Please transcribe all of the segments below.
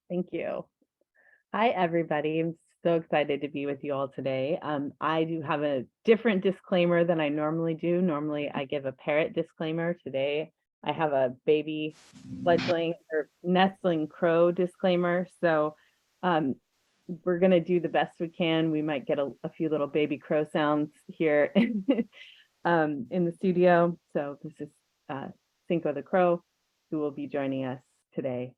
Thank you. Hi, everybody. I'm so excited to be with you all today. I do have a different disclaimer than I normally do. Normally, I give a parrot disclaimer. Today, I have a baby fledgling or nestling crow disclaimer. So we're going to do the best we can. We might get a few little baby crow sounds here in the studio. So this is Cinco the Crow, who will be joining us today.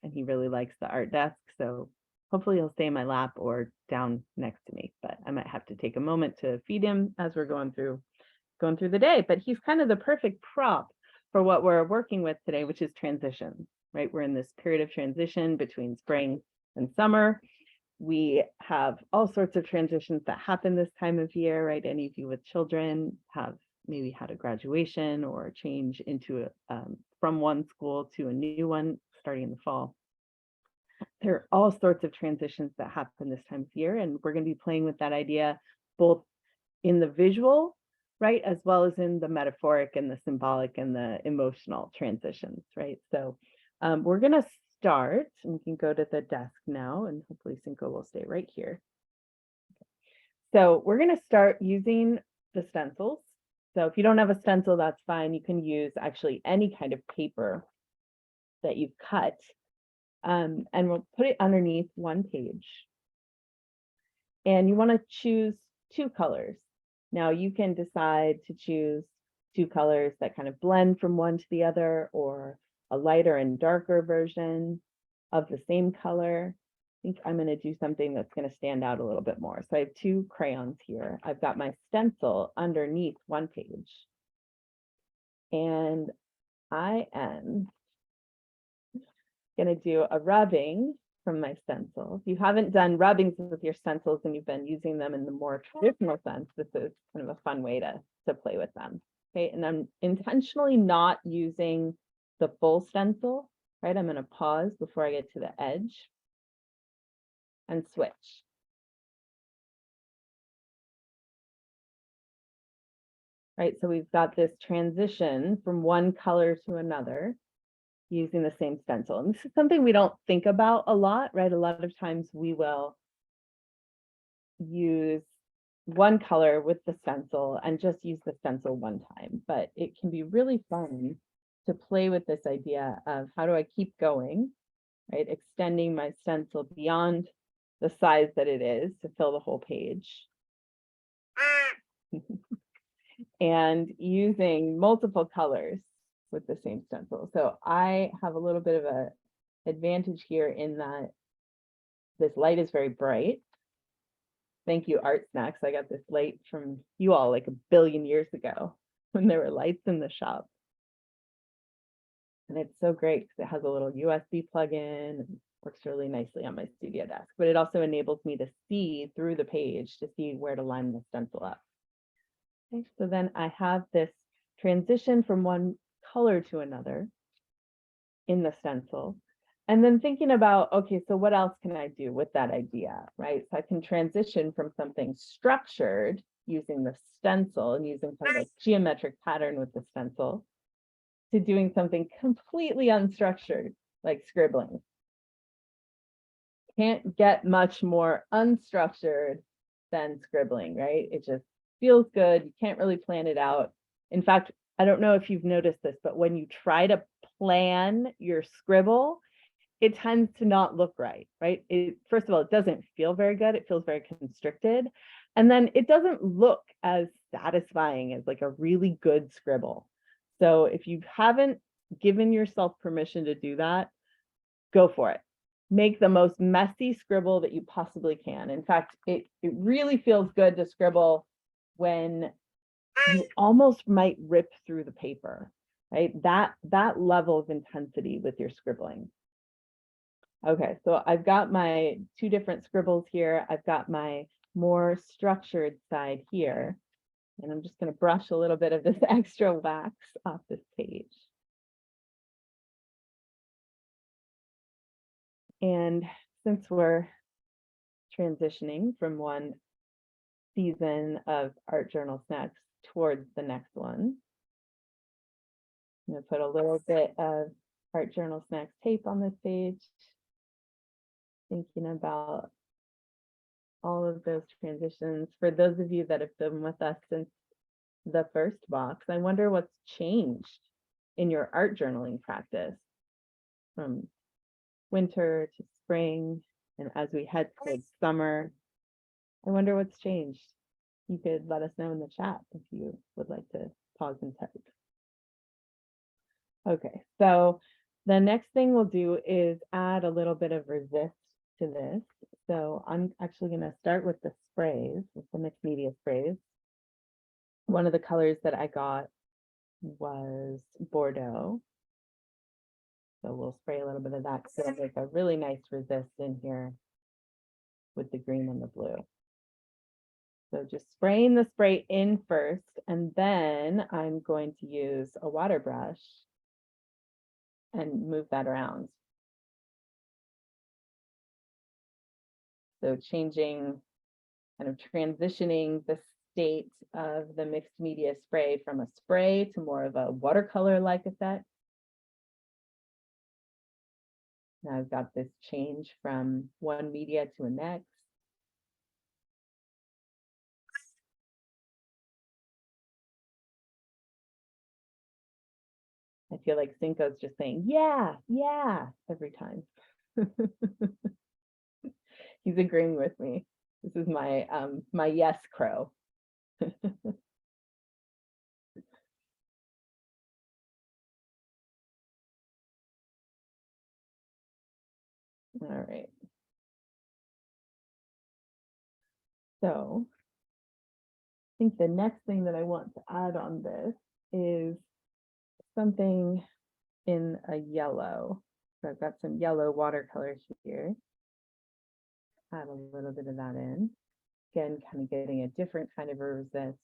And he really likes the art desk. So hopefully he'll stay in my lap or down next to me, but I might have to take a moment to feed him as we're going through the day. But he's kind of the perfect prop for what we're working with today, which is transition, right? We're in this period of transition between spring and summer. We have all sorts of transitions that happen this time of year, right? Any of you with children have maybe had a graduation or a change into from one school to a new one starting in the fall. There are all sorts of transitions that happen this time of year, and we're going to be playing with that idea both in the visual, right, as well as in the metaphoric and the symbolic and the emotional transitions, right? So we're going to start, and we can go to the desk now, and hopefully Cinco will stay right here. So we're going to start using the stencils. So if you don't have a stencil, that's fine. You can use actually any kind of paper that you've cut. And we'll put it underneath one page. And you want to choose two colors. Now you can decide to choose two colors that kind of blend from one to the other, or a lighter and darker version of the same color. I think I'm going to do something that's going to stand out a little bit more. So I have two crayons here. I've got my stencil underneath one page. And I am going to do a rubbing from my stencil. If you haven't done rubbings with your stencils and you've been using them in the more traditional sense, this is kind of a fun way to play with them. Okay, and I'm intentionally not using the full stencil, right? I'm going to pause before I get to the edge and switch. Right, so we've got this transition from one color to another using the same stencil. And this is something we don't think about a lot, right? A lot of times we will use one color with the stencil and just use the stencil one time, but it can be really fun to play with this idea of how do I keep going, right? Extending my stencil beyond the size that it is to fill the whole page. And using multiple colors with the same stencil. So I have a little bit of an advantage here in that this light is very bright. Thank you, ArtSnacks. I got this light from you all like 1 billion years ago when there were lights in the shop. And it's so great because it has a little USB plug-in and works really nicely on my studio desk. But it also enables me to see through the page to see where to line the stencil up. Okay, so then I have this transition from one color to another in the stencil. And then thinking about, okay, so what else can I do with that idea, right? So I can transition from something structured using the stencil and using kind of a geometric pattern with the stencil to doing something completely unstructured, like scribbling. Can't get much more unstructured than scribbling, right? It just feels good. You can't really plan it out. In fact, I don't know if you've noticed this, but when you try to plan your scribble, it tends to not look right, right? First of all, it doesn't feel very good. It feels very constricted. And then it doesn't look as satisfying as like a really good scribble. So if you haven't given yourself permission to do that, go for it. Make the most messy scribble that you possibly can. In fact, it really feels good to scribble when you almost might rip through the paper, right? That level of intensity with your scribbling. Okay, so I've got my two different scribbles here. I've got my more structured side here, and I'm just going to brush a little bit of this extra wax off this page. And since we're transitioning from one season of Art Journal Snacks towards the next one, I'm going to put a little bit of Art Journal Snacks tape on this page. thinking about all of those transitions. For those of you that have been with us since the first box, I wonder what's changed in your art journaling practice from winter to spring, and as we head towards summer. I wonder what's changed. You could let us know in the chat if you would like to pause and type. Okay, so the next thing we'll do is add a little bit of resist to this. So I'm actually going to start with the sprays, with the mixed media sprays. One of the colors that I got was Bordeaux. So we'll spray a little bit of that to make a really nice resist in here with the green and the blue. So just spraying the spray in first, and then I'm going to use a water brush and move that around. So changing, kind of transitioning the state of the mixed media spray from a spray to more of a watercolor-like effect. Now I've got this change from one media to a next. I feel like Cinco's just saying, yeah, every time. He's agreeing with me. This is my my yes crow. All right. So I think the next thing that I want to add on this is something in a yellow. So I've got some yellow watercolors here. Add a little bit of that in. Again, kind of getting a different kind of a resist.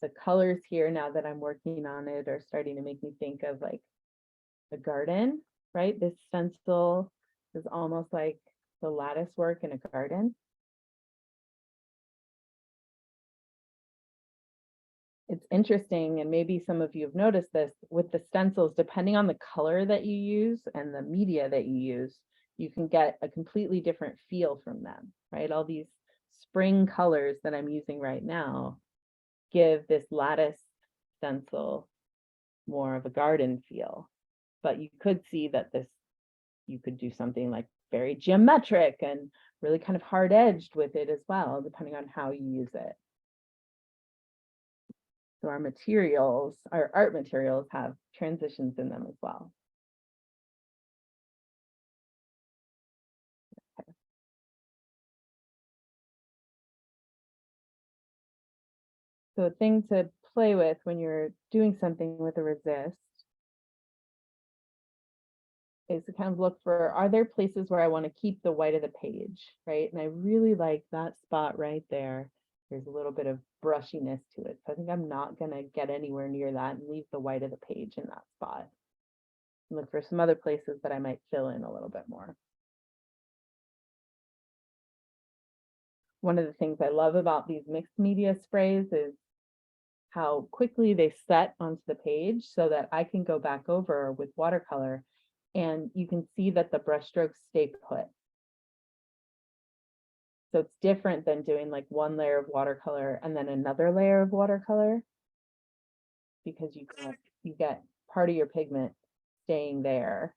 The colors here, now that I'm working on it, are starting to make me think of like a garden, right? This stencil is almost like the lattice work in a garden. It's interesting, and maybe some of you have noticed this with the stencils, depending on the color that you use and the media that you use, you can get a completely different feel from them, right? All these spring colors that I'm using right now give this lattice stencil more of a garden feel. But you could see that this, you could do something like very geometric and really kind of hard edged with it as well, depending on how you use it. So our materials, our art materials, have transitions in them as well. Okay. So a thing to play with when you're doing something with a resist is to kind of look for, are there places where I want to keep the white of the page, right? And I really like that spot right there. There's a little bit of brushiness to it. So I think I'm not going to get anywhere near that and leave the white of the page in that spot. And look for some other places that I might fill in a little bit more. One of the things I love about these mixed media sprays is how quickly they set onto the page, so that I can go back over with watercolor and you can see that the brush strokes stay put. So it's different than doing like one layer of watercolor and then another layer of watercolor, because you get part of your pigment staying there,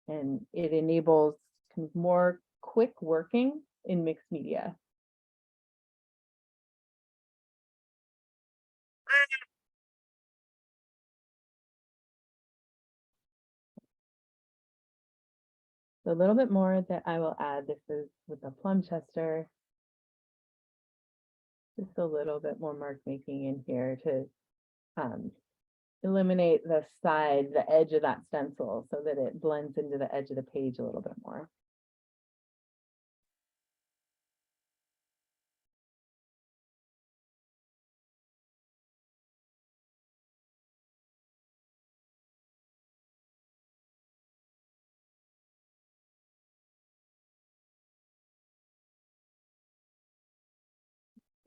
and it enables kind of more quick working in mixed media. So a little bit more that I will add. This is with the plum chester. Just a little bit more mark making in here to eliminate the side, the edge of that stencil, so that it blends into the edge of the page a little bit more.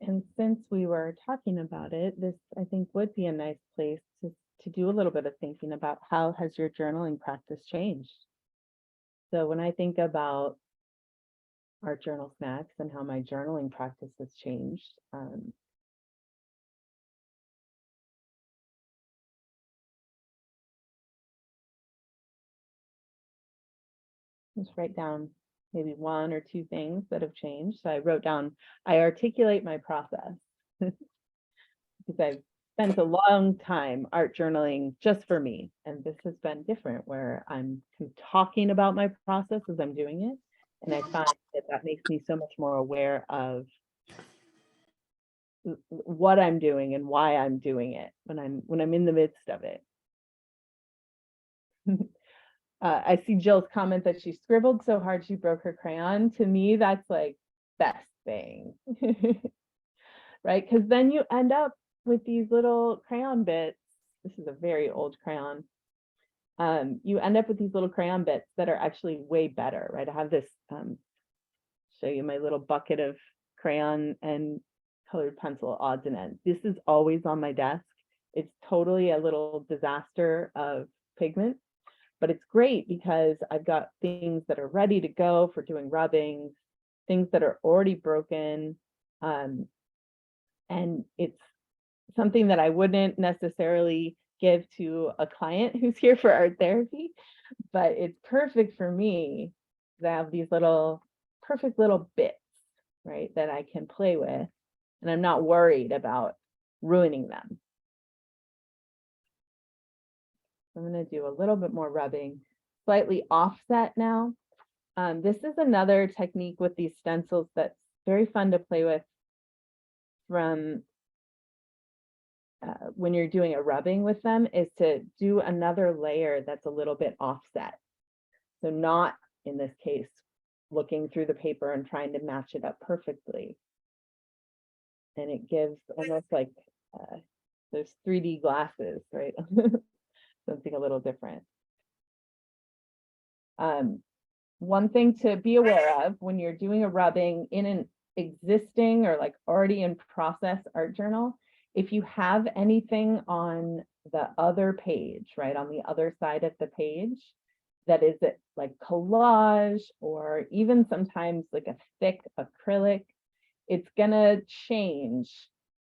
And since we were talking about it, this I think would be a nice place to do a little bit of thinking about how has your journaling practice changed? So when I think about Art Journal Snacks and how my journaling practice has changed, just write down maybe one or two things that have changed. So I wrote down, I articulate my process because I've spent a long time art journaling just for me. And this has been different where I'm talking about my process as I'm doing it. And I find that that makes me so much more aware of what I'm doing and why I'm doing it when I'm in the midst of it. I see Jill's comment that she scribbled so hard she broke her crayon. To me, that's like best thing, right? Because then you end up with these little crayon bits. This is a very old crayon. You end up with these little crayon bits that are actually way better, right? I have this, show you my little bucket of crayon and colored pencil odds and ends. This is always on my desk. It's totally a little disaster of pigment. But it's great because I've got things that are ready to go for doing rubbings, things that are already broken. And it's something that I wouldn't necessarily give to a client who's here for art therapy, but it's perfect for me to have these little perfect little bits, right, that I can play with. And I'm not worried about ruining them. I'm going to do a little bit more rubbing, slightly offset now. This is another technique with these stencils that's very fun to play with from when you're doing a rubbing with them, is to do another layer that's a little bit offset. So not, in this case, looking through the paper and trying to match it up perfectly. And it gives almost like those 3D glasses, right? Something a little different. One thing to be aware of when you're doing a rubbing in an existing or like already in process art journal, if you have anything on the other page, right, on the other side of the page, that is it like collage or even sometimes like a thick acrylic, it's gonna change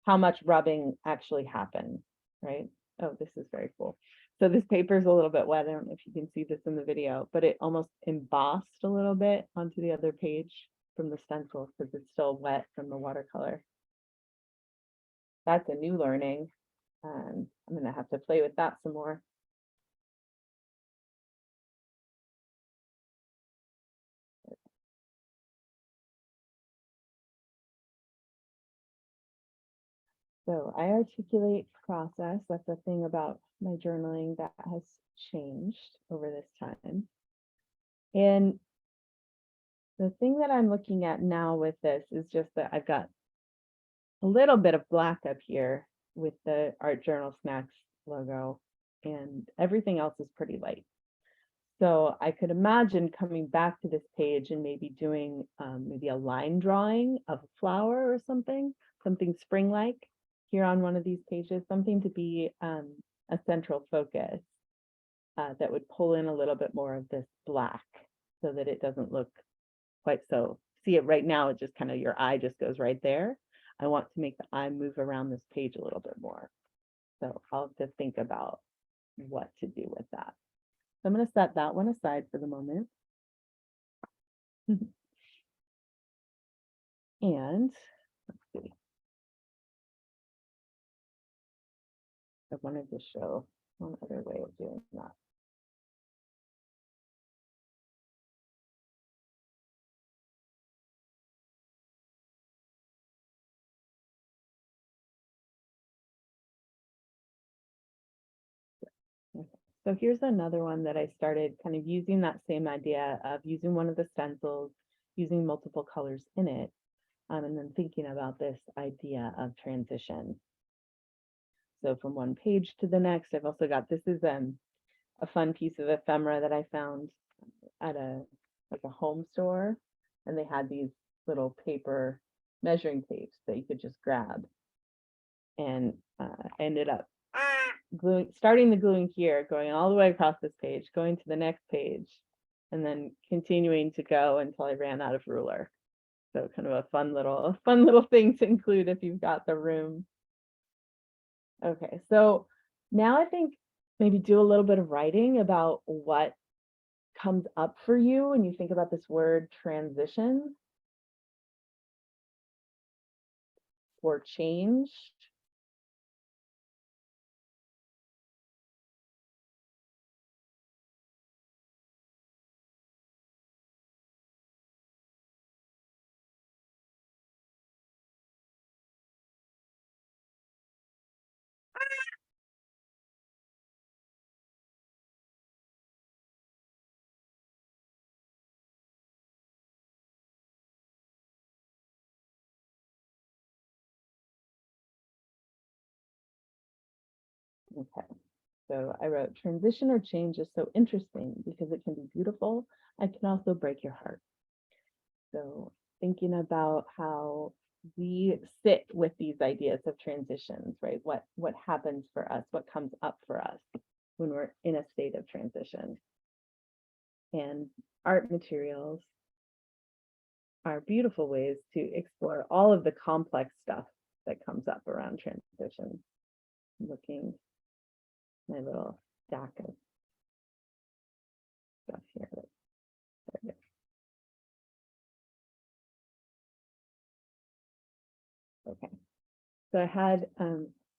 how much rubbing actually happens, right? Oh, this is very cool. So this paper is a little bit wet. I don't know if you can see this in the video, but it almost embossed a little bit onto the other page from the stencil because it's still wet from the watercolor. That's a new learning. I'm gonna have to play with that some more. So I articulate process. That's a thing about my journaling that has changed over this time. And the thing that I'm looking at now with this is just that I've got a little bit of black up here with the Art Journal Snacks logo, and everything else is pretty light. So I could imagine coming back to this page and maybe doing maybe a line drawing of a flower or something spring-like here on one of these pages, something to be a central focus that would pull in a little bit more of this black so that it doesn't look quite so, see it right now, it just kind of, your eye just goes right there. I want to make the eye move around this page a little bit more. So I'll have to think about what to do with that. So I'm going to set that one aside for the moment. And let's see. I wanted to show one other way of doing that. So here's another one that I started kind of using that same idea of using one of the stencils, using multiple colors in it, and then thinking about this idea of transition. So from one page to the next, I've also got, this is a fun piece of ephemera that I found at a home store, and they had these little paper measuring tapes that you could just grab. And I ended up starting the gluing here, going all the way across this page, going to the next page, and then continuing to go until I ran out of ruler. So kind of a fun little thing to include if you've got the room. Okay, so now I think maybe do a little bit of writing about what comes up for you when you think about this word transition or change. Okay, so I wrote transition or change is so interesting because it can be beautiful. It can also break your heart. So thinking about how we sit with these ideas of transitions, right? What happens for us, what comes up for us when we're in a state of transition. And art materials are beautiful ways to explore all of the complex stuff that comes up around transition. Looking my little stack of stuff here. There it is. Okay, so I had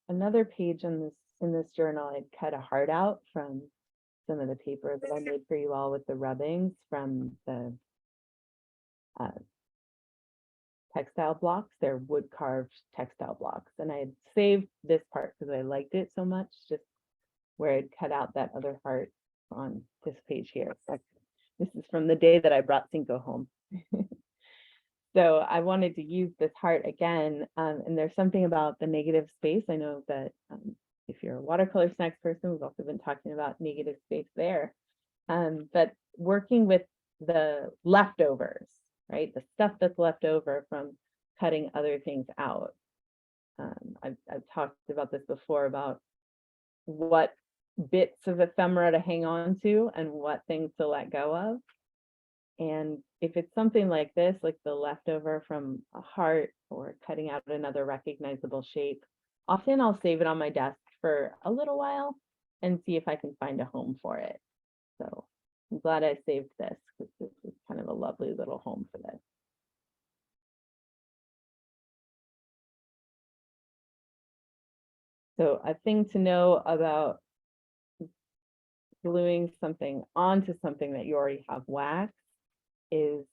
another page in this journal. I'd cut a heart out from some of the paper that I made for you all with the rubbings from the textile blocks. They're wood carved textile blocks, and I had saved this part because I liked it so much, just where I'd cut out that other heart on this page here. This is from the day that I brought Cinco home. So I wanted to use this heart again, and there's something about the negative space. I know that if you're a watercolor snacks person, we've also been talking about negative space there, but working with the leftovers, right? The stuff that's left over from cutting other things out. I've talked about this before about what bits of ephemera to hang on to and what things to let go of. And if it's something like this, like the leftover from a heart or cutting out another recognizable shape, often I'll save it on my desk for a little while and see if I can find a home for it. So I'm glad I saved this because this is kind of a lovely little home for this. So a thing to know about gluing something onto something that you already have waxed is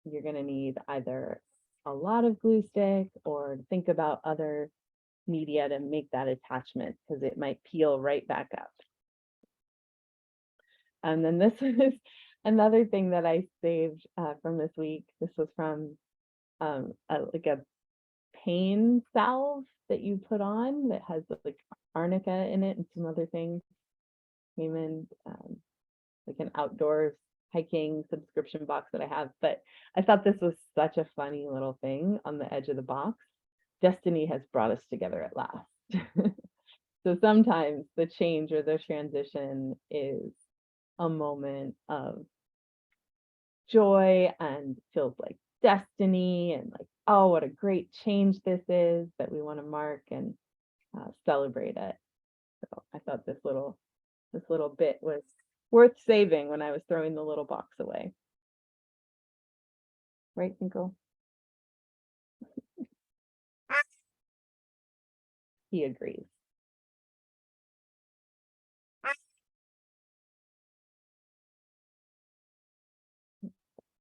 you're going to need either a lot of glue stick or think about other media to make that attachment because it might peel right back up. And then this is another thing that I saved from this week. This was from like a pain salve that you put on that has like arnica in it and some other things. Came in like an outdoor hiking subscription box that I have, but I thought this was such a funny little thing on the edge of the box. Destiny has brought us together at last. So sometimes the change or the transition is a moment of joy and feels like destiny and like, oh, what a great change this is that we want to mark and celebrate it. So I thought this little bit was worth saving when I was throwing the little box away. Right, Tinkle? He agrees.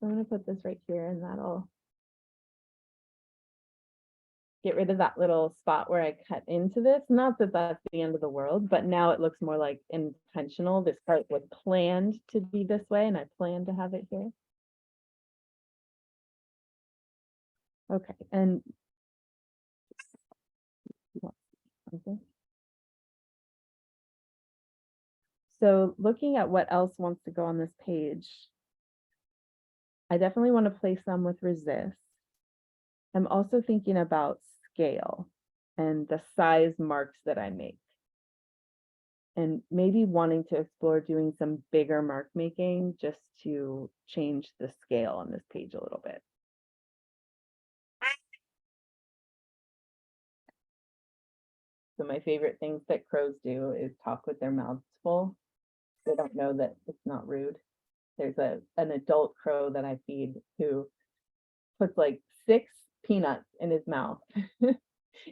I'm going to put this right here and that'll get rid of that little spot where I cut into this. Not that that's the end of the world, but now it looks more like intentional. This part was planned to be this way and I planned to have it here. Okay, and so looking at what else wants to go on this page, I definitely want to play some with resist. I'm also thinking about scale and the size marks that I make. and maybe wanting to explore doing some bigger mark making just to change the scale on this page a little bit. So my favorite things that crows do is talk with their mouths full. They don't know that it's not rude. There's an adult crow that I feed who puts like 6 peanuts in his mouth,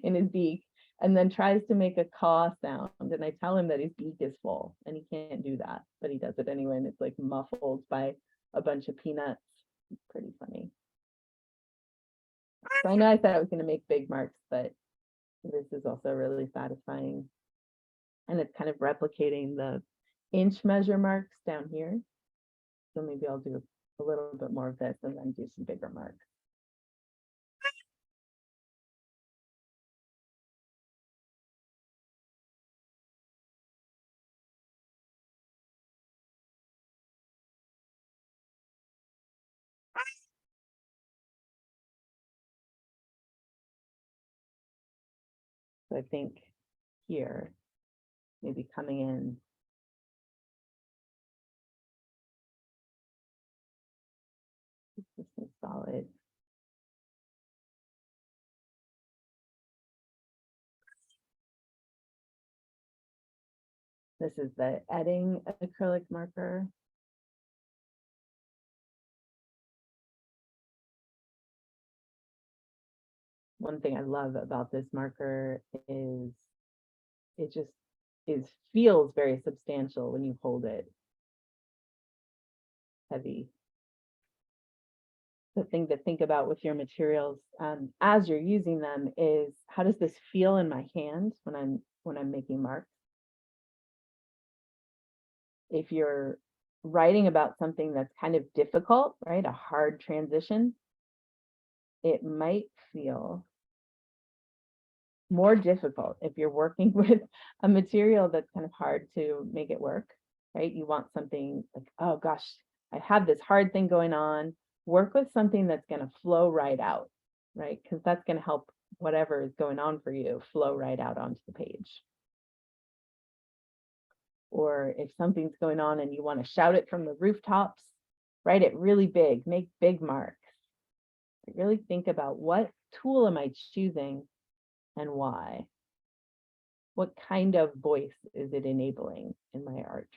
in his beak, and then tries to make a caw sound. And I tell him that his beak is full and he can't do that, but he does it anyway. And it's like muffled by a bunch of peanuts. It's pretty funny. So I know I said I was going to make big marks, but this is also really satisfying. And it's kind of replicating the inch measure marks down here. So maybe I'll do a little bit more of this and then do some bigger marks. So I think here, maybe coming in this is solid. This is the Edding acrylic marker. One thing I love about this marker is it just feels very substantial when you hold it. Heavy. The thing to think about with your materials as you're using them is, how does this feel in my hand when I'm making marks? If you're writing about something that's kind of difficult, right, a hard transition, it might feel more difficult if you're working with a material that's kind of hard to make it work, right? You want something like, oh gosh, I have this hard thing going on. Work with something that's going to flow right out, right? Because that's going to help whatever is going on for you flow right out onto the page. Or if something's going on and you want to shout it from the rooftops, write it really big, make big marks. Really think about, what tool am I choosing and why? What kind of voice is it enabling in my art?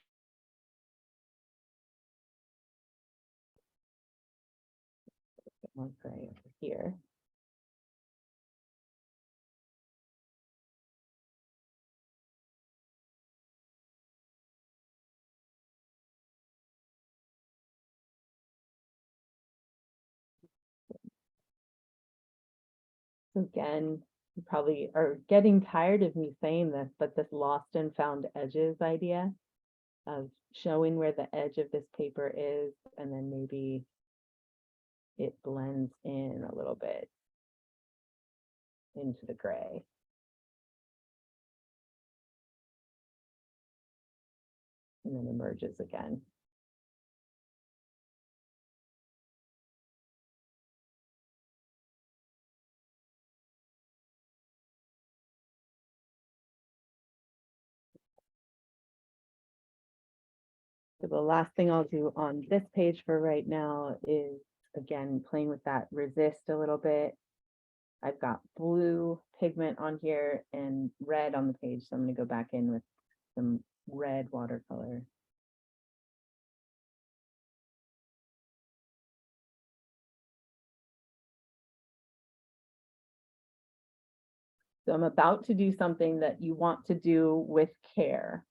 A bit more gray over here. So again, you probably are getting tired of me saying this, but this lost and found edges idea of showing where the edge of this paper is, and then maybe it blends in a little bit into the gray. And then emerges again. So the last thing I'll do on this page for right now is, again, playing with that resist a little bit. I've got blue pigment on here and red on the page, so I'm going to go back in with some red watercolor. So I'm about to do something that you want to do with care,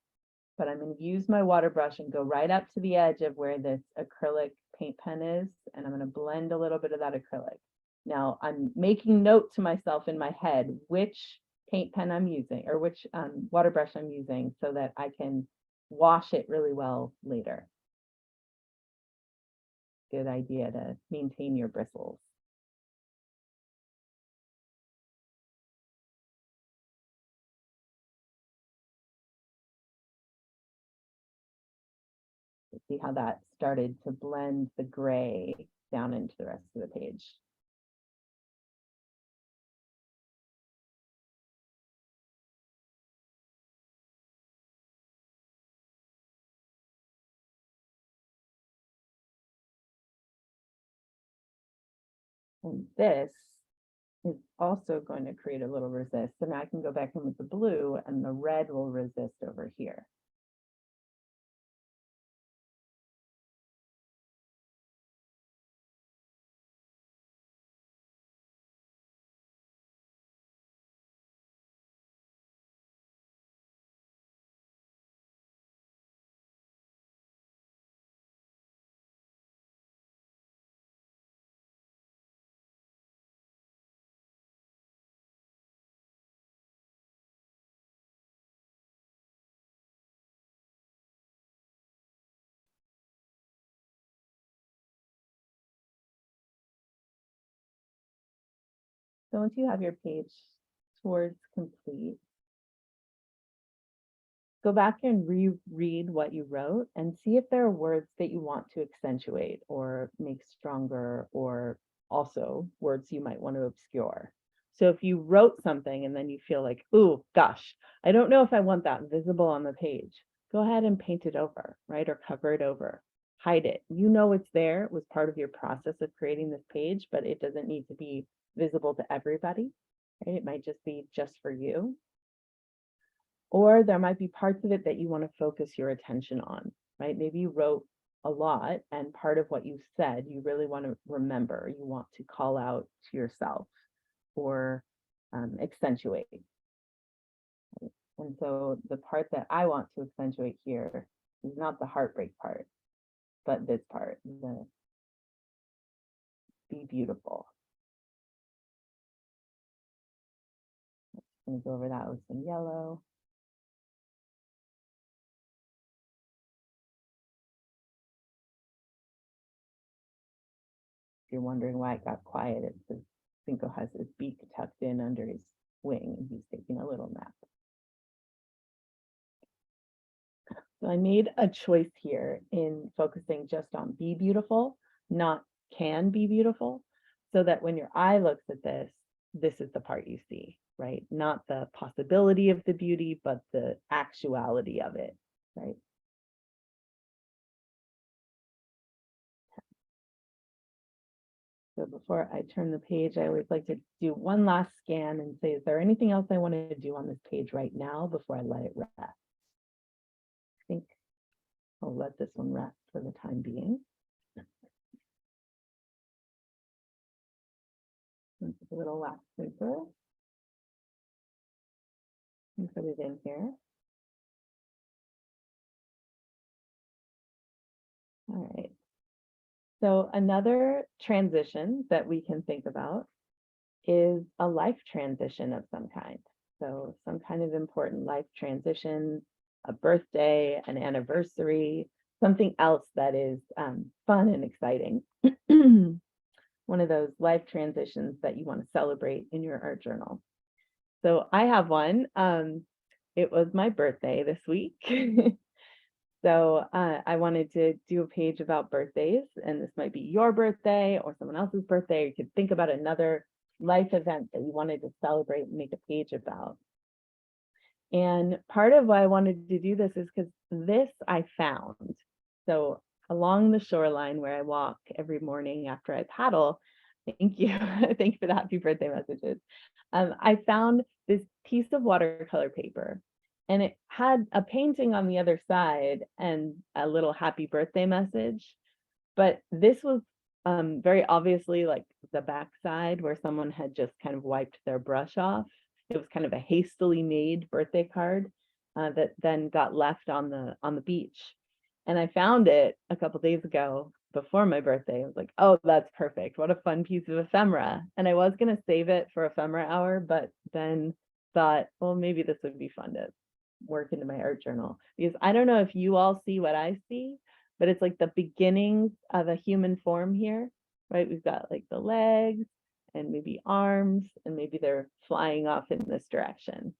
but I'm going to use my water brush and go right up to the edge of where this acrylic paint pen is, and I'm going to blend a little bit of that acrylic. Now I'm making note to myself in my head which paint pen I'm using, or which water brush I'm using, so that I can wash it really well later. Good idea to maintain your bristles. See how that started to blend the gray down into the rest of the page. And this is also going to create a little resist. So now I can go back in with the blue and the red will resist over here. So once you have your page towards complete, go back and reread what you wrote and see if there are words that you want to accentuate or make stronger, or also words you might want to obscure. So if you wrote something and then you feel like, ooh, gosh, I don't know if I want that visible on the page, go ahead and paint it over, right? Or cover it over, hide it. You know it's there. It was part of your process of creating this page, but it doesn't need to be visible to everybody, right? It might just be just for you. Or there might be parts of it that you want to focus your attention on, right? Maybe you wrote a lot and part of what you said, you really want to remember, you want to call out to yourself or accentuate. And so the part that I want to accentuate here is not the heartbreak part, but this part, the be beautiful. I'm going to go over that with some yellow. If you're wondering why it got quiet, it's because Cinco has his beak tucked in under his wing and he's taking a little nap. So I made a choice here in focusing just on be beautiful, not can be beautiful, so that when your eye looks at this, this is the part you see, right? Not the possibility of the beauty, but the actuality of it, right? So before I turn the page, I always like to do one last scan and say, is there anything else I want to do on this page right now before I let it rest? I think I'll let this one rest for the time being. A little wax paper. And put it in here. All right. So another transition that we can think about is a life transition of some kind. So some kind of important life transition, a birthday, an anniversary, something else that is fun and exciting. One of those life transitions that you want to celebrate in your art journal. So I have one. It was my birthday this week. So I wanted to do a page about birthdays, and this might be your birthday or someone else's birthday. Or you could think about another life event that you wanted to celebrate and make a page about. And part of why I wanted to do this is because this I found. So along the shoreline where I walk every morning after I paddle, thank you. Thank you for the happy birthday messages. I found this piece of watercolor paper. And it had a painting on the other side and a little happy birthday message. But this was very obviously like the back side where someone had just kind of wiped their brush off. It was kind of a hastily made birthday card that then got left on the beach. And I found it a couple days ago before my birthday. I was like, oh, that's perfect. What a fun piece of ephemera. And I was going to save it for ephemera hour, but then thought, well, maybe this would be fun to work into my art journal, because I don't know if you all see what I see, but it's like the beginnings of a human form here, right? We've got like the legs and maybe arms, and maybe they're flying off in this direction.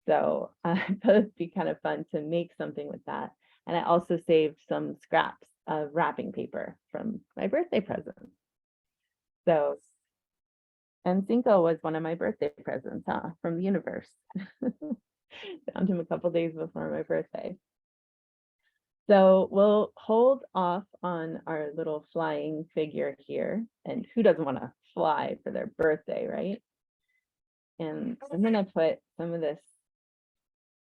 So I thought it'd be kind of fun to make something with that. And I also saved some scraps of wrapping paper from my birthday present. So, and Cinco was one of my birthday presents, from the universe. Found him a couple days before my birthday. So we'll hold off on our little flying figure here. And who doesn't want to fly for their birthday, right? And I'm gonna put some of this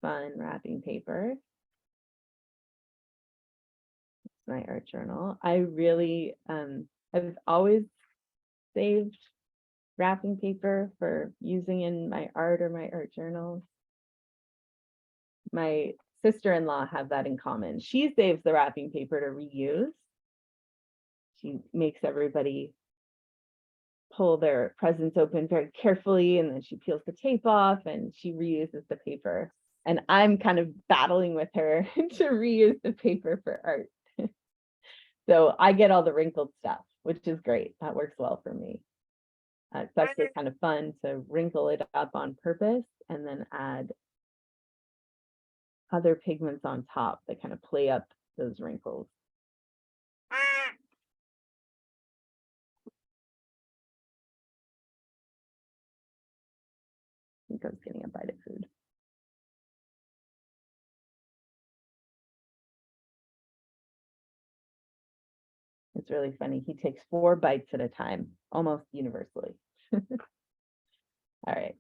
fun wrapping paper. It's my art journal. I really, I've always saved wrapping paper for using in my art or my art journals. My sister-in-law have that in common. She saves the wrapping paper to reuse. She makes everybody pull their presents open very carefully, and then she peels the tape off and she reuses the paper. And I'm kind of battling with her to reuse the paper for art. So I get all the wrinkled stuff, which is great. That works well for me. It's actually kind of fun to wrinkle it up on purpose and then add other pigments on top that kind of play up those wrinkles. I think I was getting a bite of food. It's really funny. He takes 4 bites at a time, almost universally. All right.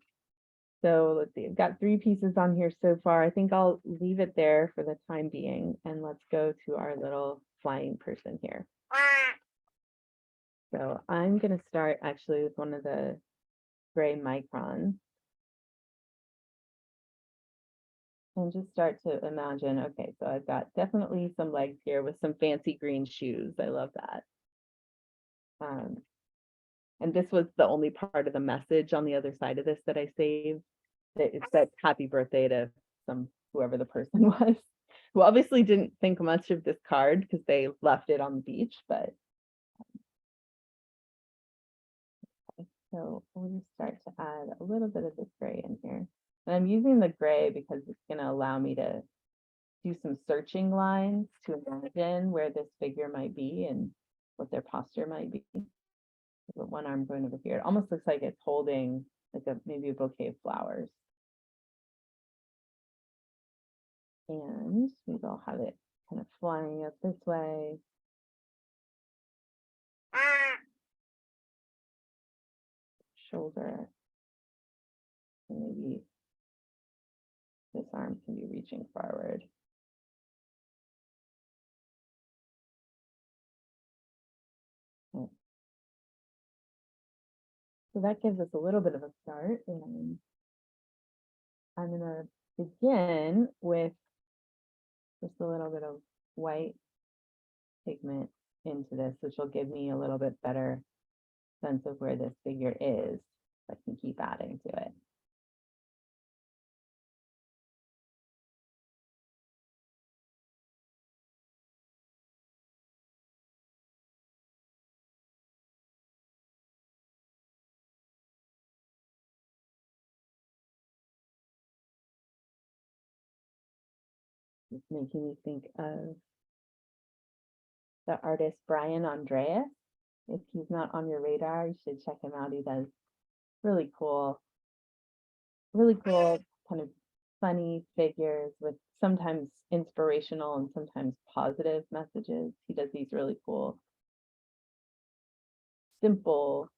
So let's see, I've got 3 pieces on here so far. I think I'll leave it there for the time being, and let's go to our little flying person here. So I'm going to start actually with one of the gray microns. And just start to imagine, okay, so I've got definitely some legs here with some fancy green shoes. I love that. And this was the only part of the message on the other side of this that I saved. It said happy birthday to whoever the person was, who obviously didn't think much of this card because they left it on the beach, but. Okay, so we'll just start to add a little bit of this gray in here. And I'm using the gray because it's going to allow me to do some searching lines to imagine where this figure might be and what their posture might be. With one arm going over here, it almost looks like it's holding like maybe a bouquet of flowers. And maybe I'll have it kind of flying up this way. Shoulder. And maybe this arm can be reaching forward. Okay. So that gives us a little bit of a start. And I'm going to begin with just a little bit of white pigment into this, which will give me a little bit better sense of where this figure is. I can keep adding to it. It's making me think of the artist Brian Andreas. If he's not on your radar, you should check him out. He does really cool kind of funny figures with sometimes inspirational and sometimes positive messages. He does these really cool, simple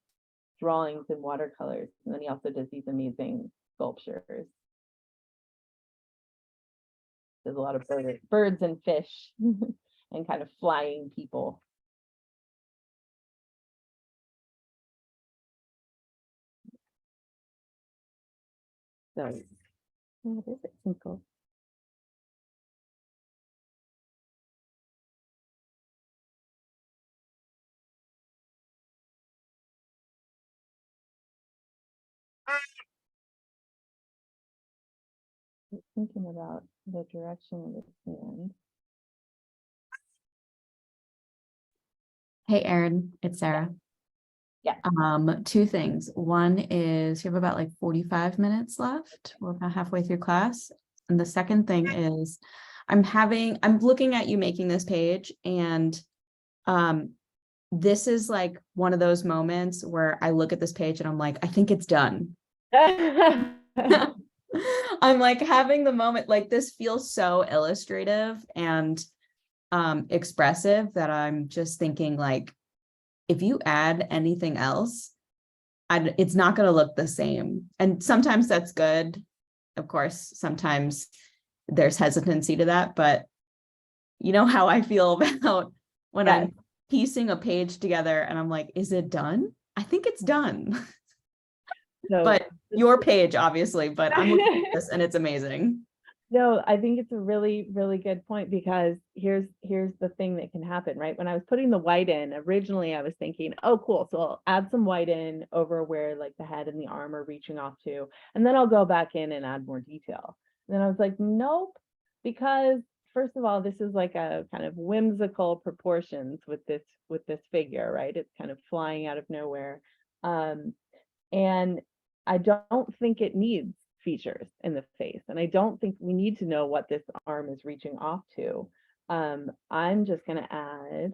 drawings in watercolors. And then he also does these amazing sculptures. There's a lot of birds and fish and kind of flying people. So, what is it, Cinco? Thinking about the direction of its hand. Hey, Erin, it's Sarah. Yeah. 2 things. One is you have about like 45 minutes left. We're about halfway through class. And the second thing is I'm looking at you making this page, and this is like one of those moments where I look at this page and I'm like, I think it's done. I'm like having the moment, like this feels so illustrative and expressive that I'm just thinking like, if you add anything else, it's not going to look the same. And sometimes that's good. Of course, sometimes there's hesitancy to that, but you know how I feel about when Yes. I'm piecing a page together and I'm like, is it done? I think it's done. So But your page, obviously, but I'm looking at this and it's amazing. no, I think it's a really, really good point, because here's the thing that can happen, right? When I was putting the white in, originally I was thinking, oh, cool. So I'll add some white in over where like the head and the arm are reaching off to, and then I'll go back in and add more detail. And then I was like, nope, because first of all, this is like a kind of whimsical proportions with this figure, right? It's kind of flying out of nowhere. And I don't think it needs features in the face, and I don't think we need to know what this arm is reaching off to. I'm just going to add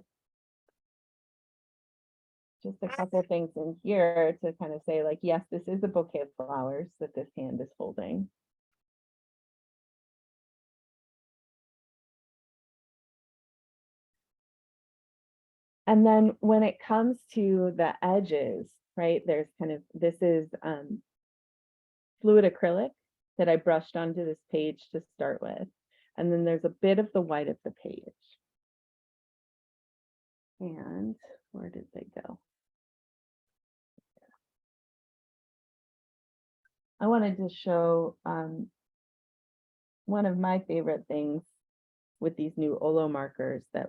just a couple things in here to kind of say, like, yes, this is a bouquet of flowers that this hand is holding. And then when it comes to the edges, right, there's kind of, this is fluid acrylic that I brushed onto this page to start with. And then there's a bit of the white of the page. And where did they go? I wanted to show one of my favorite things with these new Olo markers that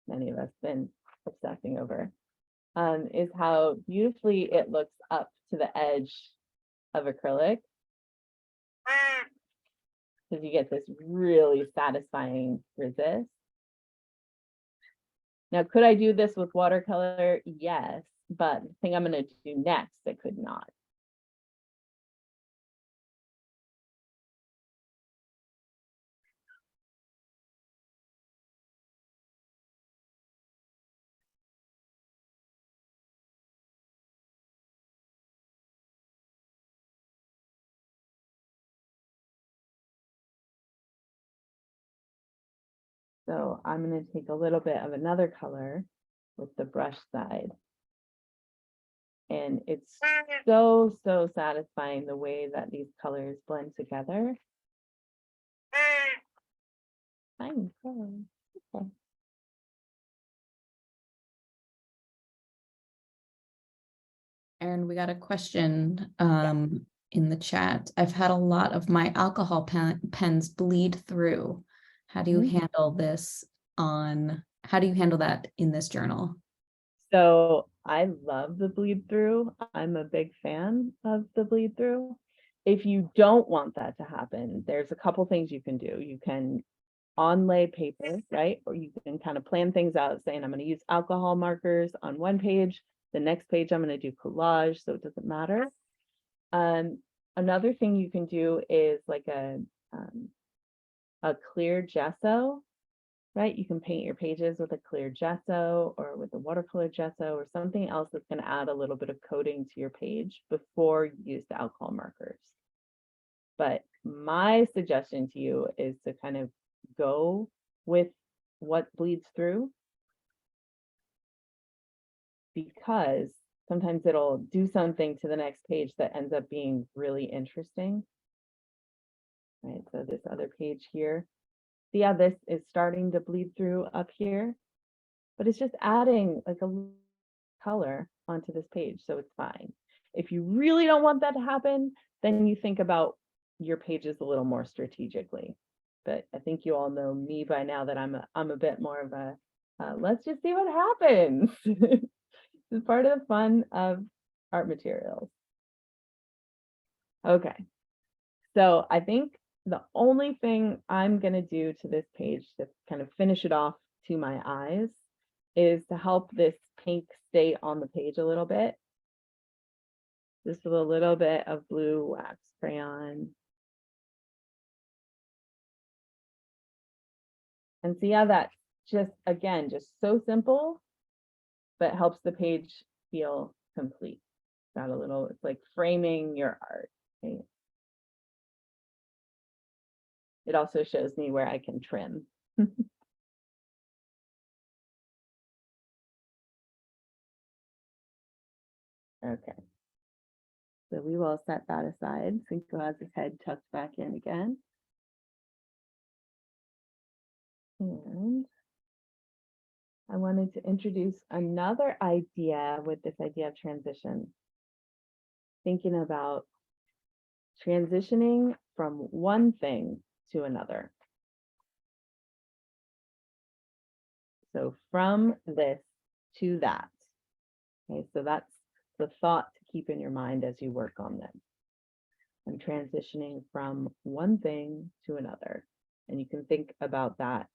many of us been obsessing over, is how beautifully it looks up to the edge of acrylic. Because you get this really satisfying resist. Now, could I do this with watercolor? Yes, but the thing I'm going to do next, I could not. So I'm going to take a little bit of another color with the brush side. And it's so, so satisfying the way that these colors blend together. Fine. Okay. Erin, we got a question in the chat. I've had a lot of my alcohol pens bleed through. How do you handle this how do you handle that in this journal? So I love the bleed through. I'm a big fan of the bleed through. If you don't want that to happen, there's a couple things you can do. You can onlay paper, right? Or you can kind of plan things out saying, I'm going to use alcohol markers on one page. The next page, I'm going to do collage, so it doesn't matter. Another thing you can do is like a clear gesso, right? You can paint your pages with a clear gesso or with a watercolor gesso or something else that's going to add a little bit of coating to your page before you use the alcohol markers. But my suggestion to you is to kind of go with what bleeds through, because sometimes it'll do something to the next page that ends up being really interesting. Right, so this other page here, yeah, this is starting to bleed through up here, but it's just adding like a color onto this page, so it's fine. If you really don't want that to happen, then you think about your pages a little more strategically. But I think you all know me by now that I'm a bit more of a let's just see what happens. This is part of the fun of art materials. Okay, so I think the only thing I'm going to do to this page to kind of finish it off to my eyes is to help this pink stay on the page a little bit. Just with a little bit of blue wax crayon. And see how that just, again, just so simple, but helps the page feel complete. Got a little, it's like framing your art. Okay? It also shows me where I can trim. Okay, So we will set that aside. Cinco has his head tucked back in again. And I wanted to introduce another idea with this idea of transition. Thinking about transitioning from one thing to another. So from this to that. Okay, so that's the thought to keep in your mind as you work on this. I'm transitioning from one thing to another. And you can think about that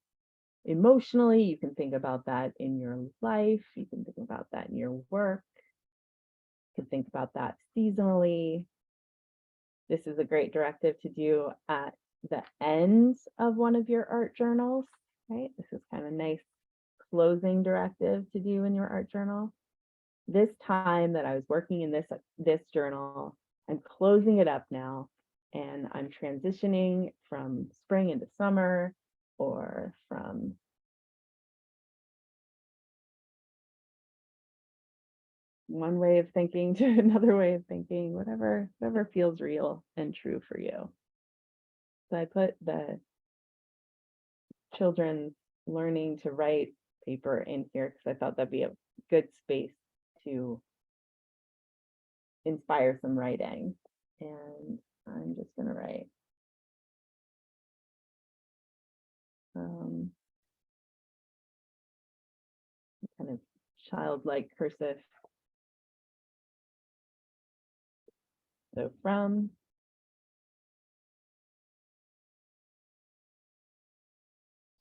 emotionally, you can think about that in your life, you can think about that in your work, you can think about that seasonally. This is a great directive to do at the end of one of your art journals, right? This is kind of a nice closing directive to do in your art journal. This time that I was working in this journal, I'm closing it up now, and I'm transitioning from spring into summer, or from one way of thinking to another way of thinking, whatever feels real and true for you. So I put the children's learning to write paper in here because I thought that'd be a good space to inspire some writing. And I'm just going to write kind of childlike cursive. So from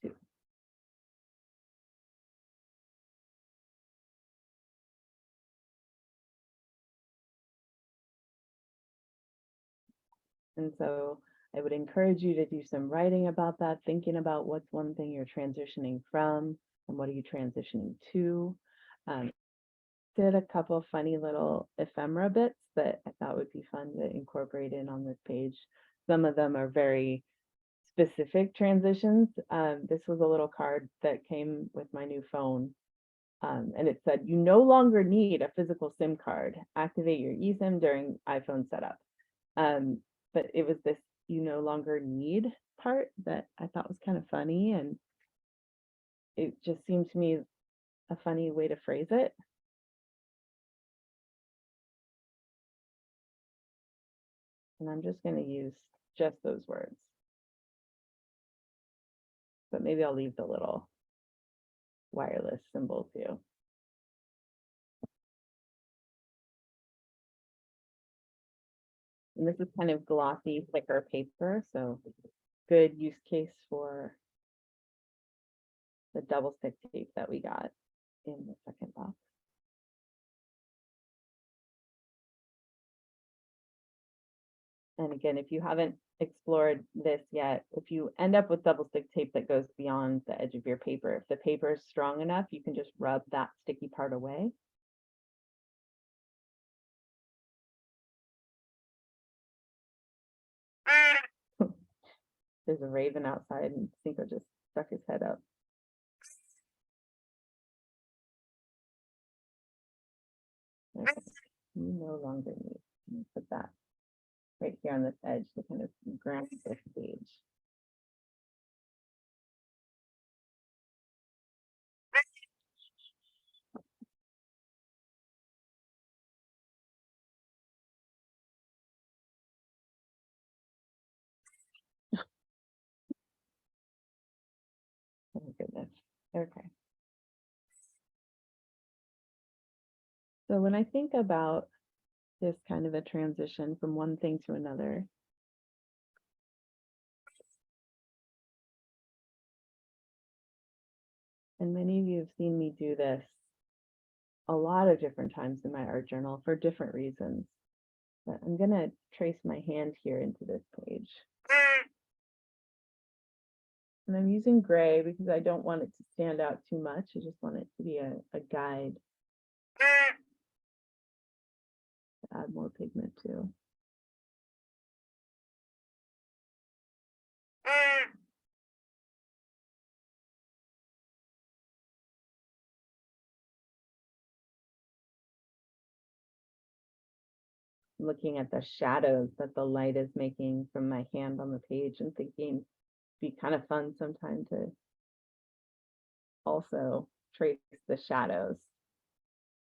to. And so I would encourage you to do some writing about that, thinking about what's one thing you're transitioning from and what are you transitioning to. Did a couple funny little ephemera bits that I thought would be fun to incorporate in on this page. Some of them are very specific transitions. This was a little card that came with my new phone. And it said, you no longer need a physical SIM card. Activate your eSIM during iPhone setup. But it was this you no longer need part that I thought was kind of funny. And it just seemed to me a funny way to phrase it. And I'm just going to use just those words. But maybe I'll leave the little wireless symbol too. And this is kind of glossy, thicker paper, so good use case for the double stick tape that we got in the second box. And again, if you haven't explored this yet, if you end up with double stick tape that goes beyond the edge of your paper, if the paper is strong enough, you can just rub that sticky part away. There's a raven outside and Cinco just stuck his head up. Okay. You no longer need. Put that right here on this edge to kind of ground this page. Oh goodness. Okay. So when I think about this kind of a transition from one thing to another, and many of you have seen me do this a lot of different times in my art journal for different reasons, but I'm going to trace my hand here into this page. And I'm using gray because I don't want it to stand out too much. I just want it to be a guide. Add more pigment too. looking at the shadows that the light is making from my hand on the page and thinking it'd be kind of fun sometime to also trace the shadows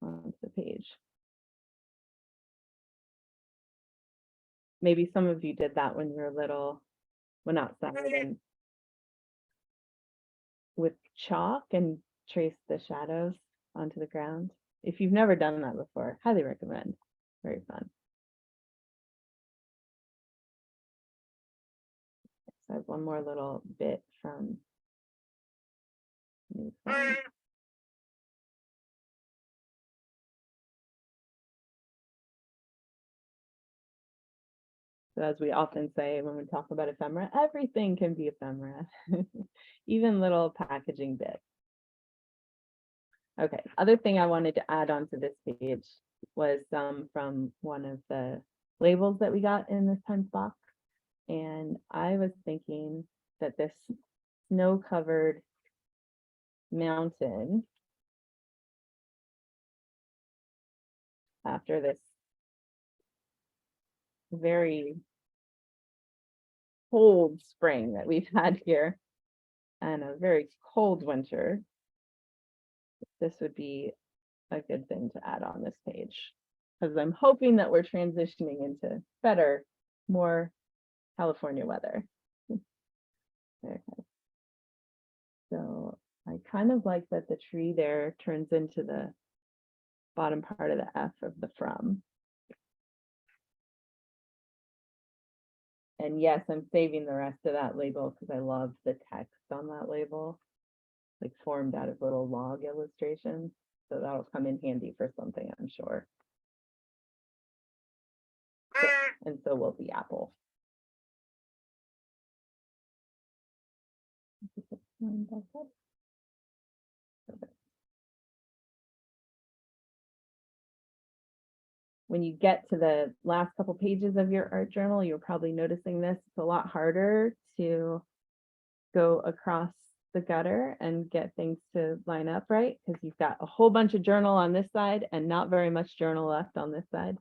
onto the page. Maybe some of you did that when you were little, went outside and with chalk and traced the shadows onto the ground. If you've never done that before, highly recommend. Very fun. So I have one more little bit from New Phone. So as we often say when we talk about ephemera, everything can be ephemera, even little packaging bits. Okay, other thing I wanted to add onto this page was from one of the labels that we got in this times box. And I was thinking that this snow-covered mountain after this very cold spring that we've had here and a very cold winter, this would be a good thing to add on this page, because I'm hoping that we're transitioning into better, more California weather. Okay. So I kind of like that the tree there turns into the bottom part of the F of the from. And yes, I'm saving the rest of that label because I love the text on that label, like formed out of little log illustrations. So that'll come in handy for something, I'm sure. And so will the apple. When you get to the last couple pages of your art journal, you're probably noticing this. It's a lot harder to go across the gutter and get things to line up right, because you've got a whole bunch of journal on this side and not very much journal left on this side.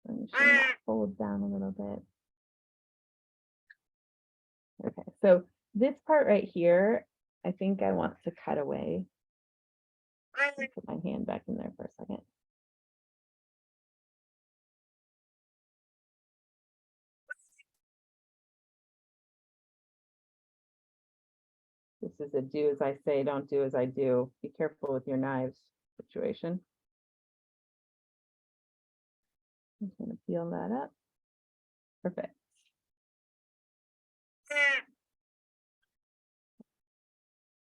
I'm just going to fold down a little bit. Okay, so this part right here, I think I want to cut away. Put my hand back in there for a second. This is a do as I say, don't do as I do. Be careful with your knives situation. I'm just going to peel that up. Perfect.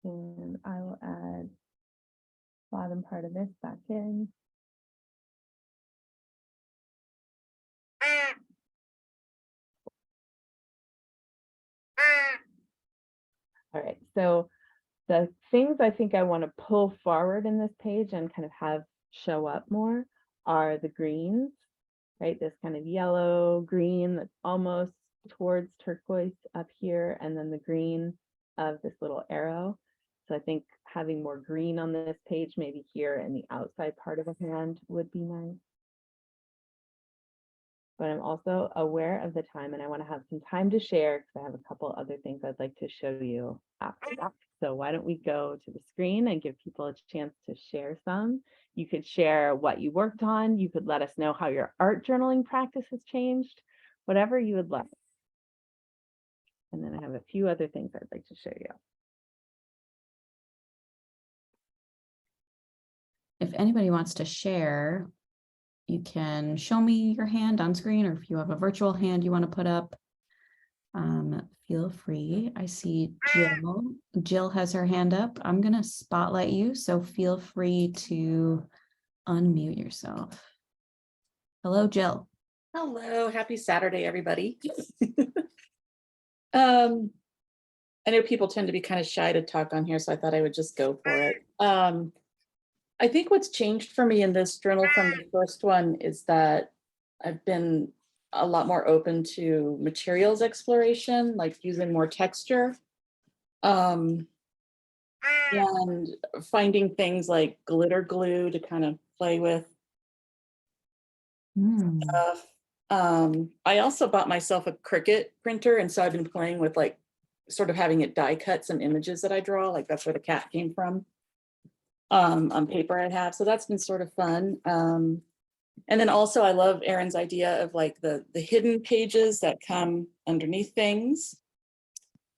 And I will add bottom part of this back in. All right, so the things I think I want to pull forward in this page and kind of have show up more are the greens, right? This kind of yellow green that's almost towards turquoise up here, and then the green of this little arrow. So I think having more green on this page, maybe here in the outside part of the hand, would be nice. But I'm also aware of the time and I want to have some time to share because I have a couple other things I'd like to show you after that. So why don't we go to the screen and give people a chance to share some. You could share what you worked on. You could let us know how your art journaling practice has changed, whatever you would like. And then I have a few other things I'd like to show you. If anybody wants to share, you can show me your hand on screen, or if you have a virtual hand you want to put up, feel free. I see Jill. Jill has her hand up. I'm going to spotlight you, so feel free to unmute yourself. Hello, Jill. Hello, happy Saturday, everybody. I know people tend to be kind of shy to talk on here, so I thought I would just go for it. I think what's changed for me in this journal from the first one is that I've been a lot more open to materials exploration, like using more texture. And finding things like glitter glue to kind of play with Mm. stuff. I also bought myself a Cricut printer, and so I've been playing with like sort of having it die cut some images that I draw, like that's where the cat came from, on paper I have. So that's been sort of fun. And then also I love Erin's idea of like the hidden pages that come underneath things.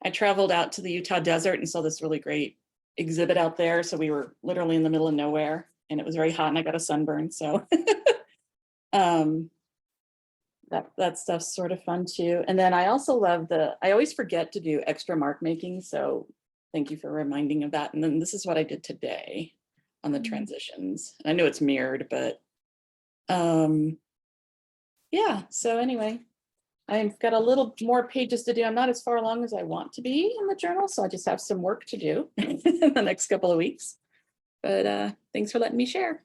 I traveled out to the Utah desert and saw this really great exhibit out there. So we were literally in the middle of nowhere and it was very hot and I got a sunburn. So that stuff's sort of fun too. And then I also love I always forget to do extra mark making. So thank you for reminding of that. And then this is what I did today on the transitions. I know it's mirrored, but yeah. So anyway, I've got a little more pages to do. I'm not as far along as I want to be in the journal. So I just have some work to do in the next couple of weeks. But thanks for letting me share.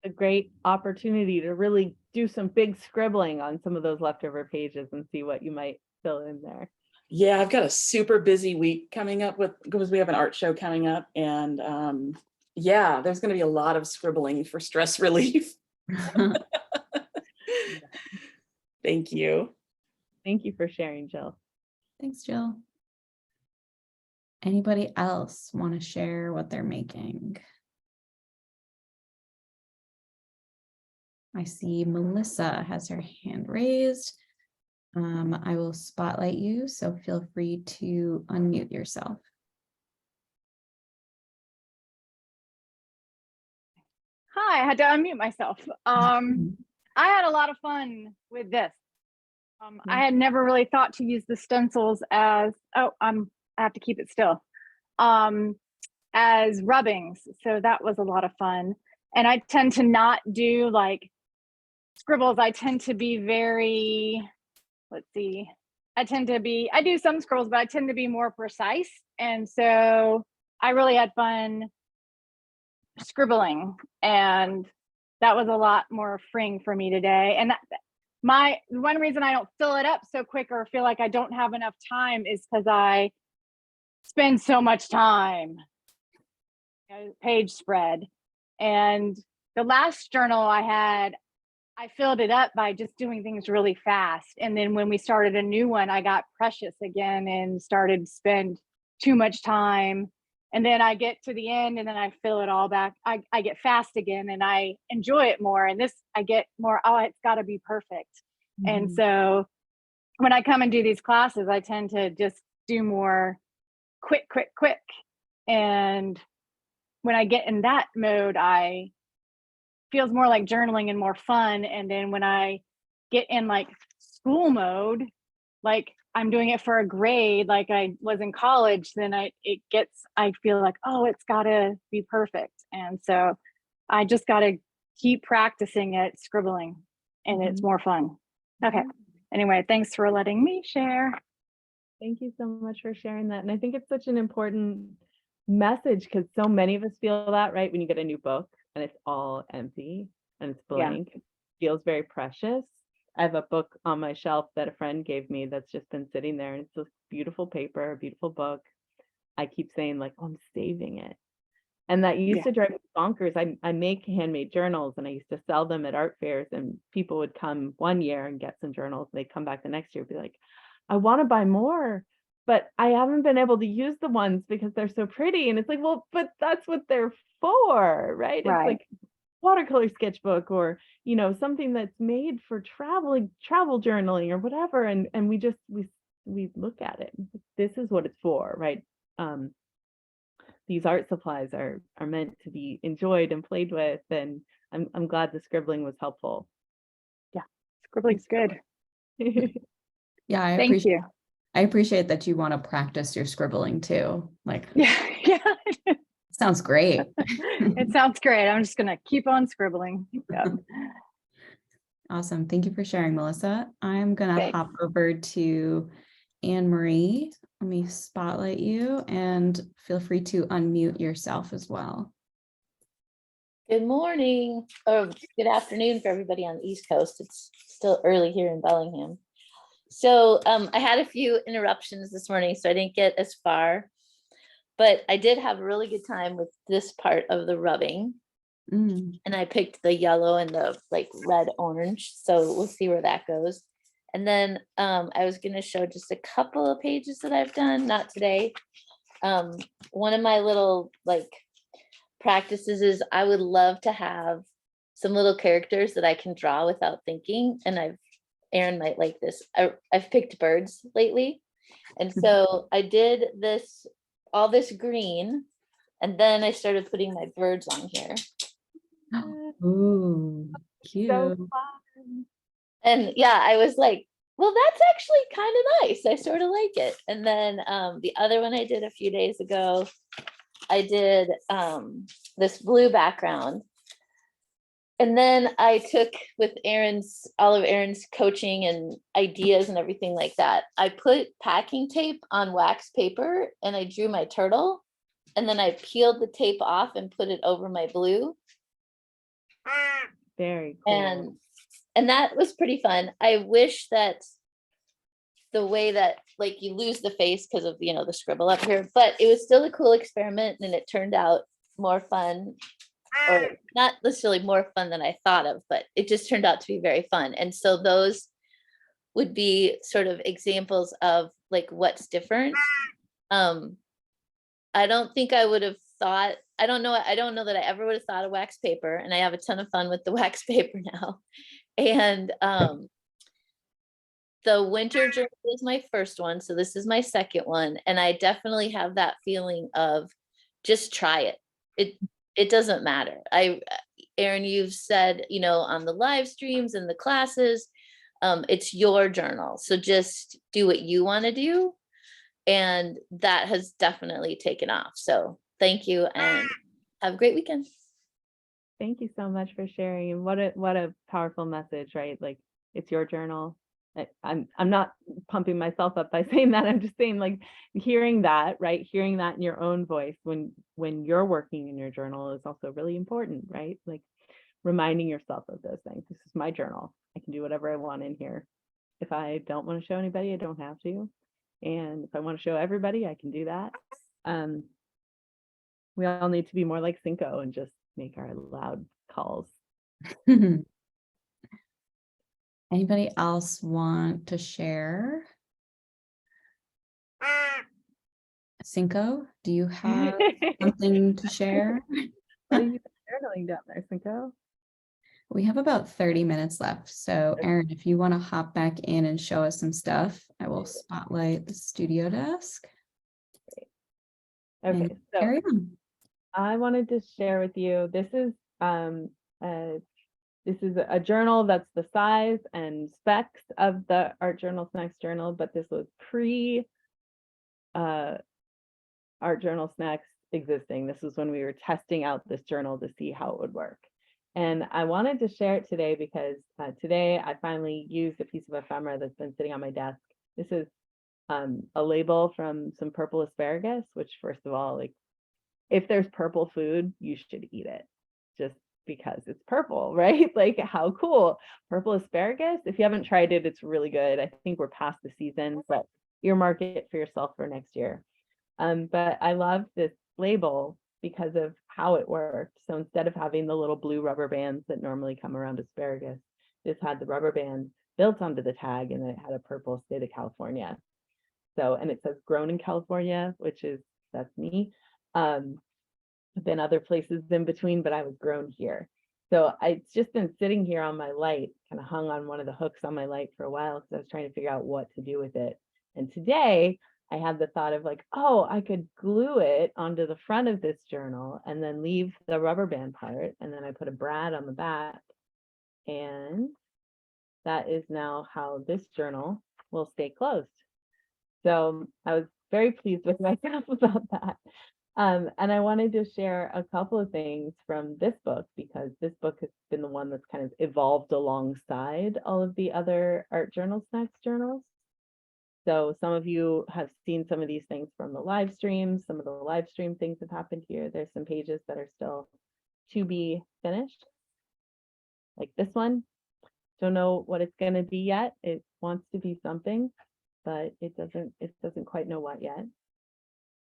A great opportunity to really do some big scribbling on some of those leftover pages and see what you might fill in there. Yeah, I've got a super busy week coming up because we have an art show coming up, and yeah, there's going to be a lot of scribbling for stress relief. Thank you. Thank you for sharing, Jill. Thanks, Jill. Anybody else want to share what they're making? I see Melissa has her hand raised. I will spotlight you, so feel free to unmute yourself. Hi, I had to unmute myself. I had a lot of fun with this. I had never really thought to use the stencils as, I have to keep it still, as rubbings. So that was a lot of fun. And I tend to not do like scribbles. I tend to be very, let's see, I do some scribbles, but I tend to be more precise. And so I really had fun scribbling, and that was a lot more freeing for me today. And one reason I don't fill it up so quick or feel like I don't have enough time is because I spend so much time, page spread. And the last journal I had, I filled it up by just doing things really fast. And then when we started a new one, I got precious again and started to spend too much time. And then I get to the end and then I fill it all back. I get fast again and I enjoy it more. And this, I get more, it's got to be perfect. Mm-hmm. And so when I come and do these classes, I tend to just do more quick. And when I get in that mode, feels more like journaling and more fun. And then when I get in like school mode, like I'm doing it for a grade, like I was in college, then I feel like, it's gotta be perfect. And so I just gotta keep practicing it, scribbling, and it's more fun. Okay. Anyway, thanks for letting me share. Thank you so much for sharing that. And I think it's such an important message because so many of us feel that, right? When you get a new book and it's all empty and it's blank, it feels very precious. I have a book on my shelf that a friend gave me that's just been sitting there, and it's a beautiful paper, a beautiful book. I keep saying like, I'm saving it. And that used to drive me bonkers. I make handmade journals and I used to sell them at art fairs, and people would come one year and get some journals. They'd come back the next year and be like, I want to buy more, but I haven't been able to use the ones because they're so pretty. And it's like, well, but that's what they're for, right? It's like watercolor sketchbook or, something that's made for travel journaling or whatever. And we look at it. This is what it's for, right? These art supplies are meant to be enjoyed and played with. And I'm glad the scribbling was helpful. Yeah, scribbling's good. Yeah, I appreciate that you want to practice your scribbling too. Like, yeah. Sounds great. It sounds great. I'm just gonna keep on scribbling. Yep. Awesome. Thank you for sharing, Melissa. I'm gonna hop over to Anne Marie. Let me spotlight you and feel free to unmute yourself as well. Good morning, or good afternoon for everybody on the East Coast. It's still early here in Bellingham. So I had a few interruptions this morning, so I didn't get as far, but I did have a really good time with this part of the rubbing. Mm. And I picked the yellow and the like red orange. So we'll see where that goes. And then I was going to show just a couple of pages that I've done, not today. One of my little like practices is I would love to have some little characters that I can draw without thinking. And Erin might like this. I've picked birds lately. And so I did all this green, and then I started putting my birds on here. Ooh, cute. So fun. And yeah, I was like, well, that's actually kind of nice. I sort of like it. And then the other one I did a few days ago, I did this blue background. And then I took with all of Erin's coaching and ideas and everything like that. I put packing tape on wax paper and I drew my turtle. And then I peeled the tape off and put it over my blue. Very cool. And that was pretty fun. I wish that the way that like you lose the face because of, the scribble up here, but it was still a cool experiment and it turned out more fun, or not necessarily more fun than I thought of, but it just turned out to be very fun. And so those would be sort of examples of like what's different. I don't think I would have thought, I don't know that I ever would have thought of wax paper, and I have a ton of fun with the wax paper now. And the winter journal is my first one, so this is my second one, and I definitely have that feeling of just try it. It doesn't matter. Erin, you've said, on the live streams and the classes, it's your journal, so just do what you want to do. And that has definitely taken off. So thank you and have a great weekend. Thank you so much for sharing. And what a powerful message, right? Like, it's your journal. I'm not pumping myself up by saying that. I'm just saying, like, hearing that, right? Hearing that in your own voice when you're working in your journal is also really important, right? Like reminding yourself of those things. This is my journal. I can do whatever I want in here. If I don't want to show anybody, I don't have to. And if I want to show everybody, I can do that. We all need to be more like Cinco and just make our loud calls. Anybody else want to share? Cinco, do you have something to share? What are you journaling down there, Cinco? We have about 30 minutes left. So Erin, if you want to hop back in and show us some stuff, I will spotlight the studio desk. Okay, so carry on. I wanted to share with you, this is a journal that's the size and specs of the ArtJournalSnacks journal, but this was pre ArtJournalSnacks existing. This was when we were testing out this journal to see how it would work. And I wanted to share it today because today I finally used a piece of ephemera that's been sitting on my desk. This is a label from some purple asparagus, which, first of all, like, if there's purple food, you should eat it just because it's purple, right? Like, how cool. Purple asparagus. If you haven't tried it, it's really good. I think we're past the season, but earmark it for yourself for next year. But I love this label because of how it worked. So instead of having the little blue rubber bands that normally come around asparagus, this had the rubber band built onto the tag, and then it had a purple state of California. So, and it says grown in California, that's me. I've been other places in between, but I was grown here. So it's just been sitting here on my light, kind of hung on one of the hooks on my light for a while because I was trying to figure out what to do with it. And today I had the thought of like, oh, I could glue it onto the front of this journal and then leave the rubber band part. And then I put a brad on the back. And that is now how this journal will stay closed. So I was very pleased with myself about that. And I wanted to share a couple of things from this book, because this book has been the one that's kind of evolved alongside all of the other ArtJournalSnacks journals. So some of you have seen some of these things from the live stream. Some of the live stream things have happened here. There's some pages that are still to be finished, like this one. Don't know what it's going to be yet. It wants to be something, but it doesn't quite know what yet.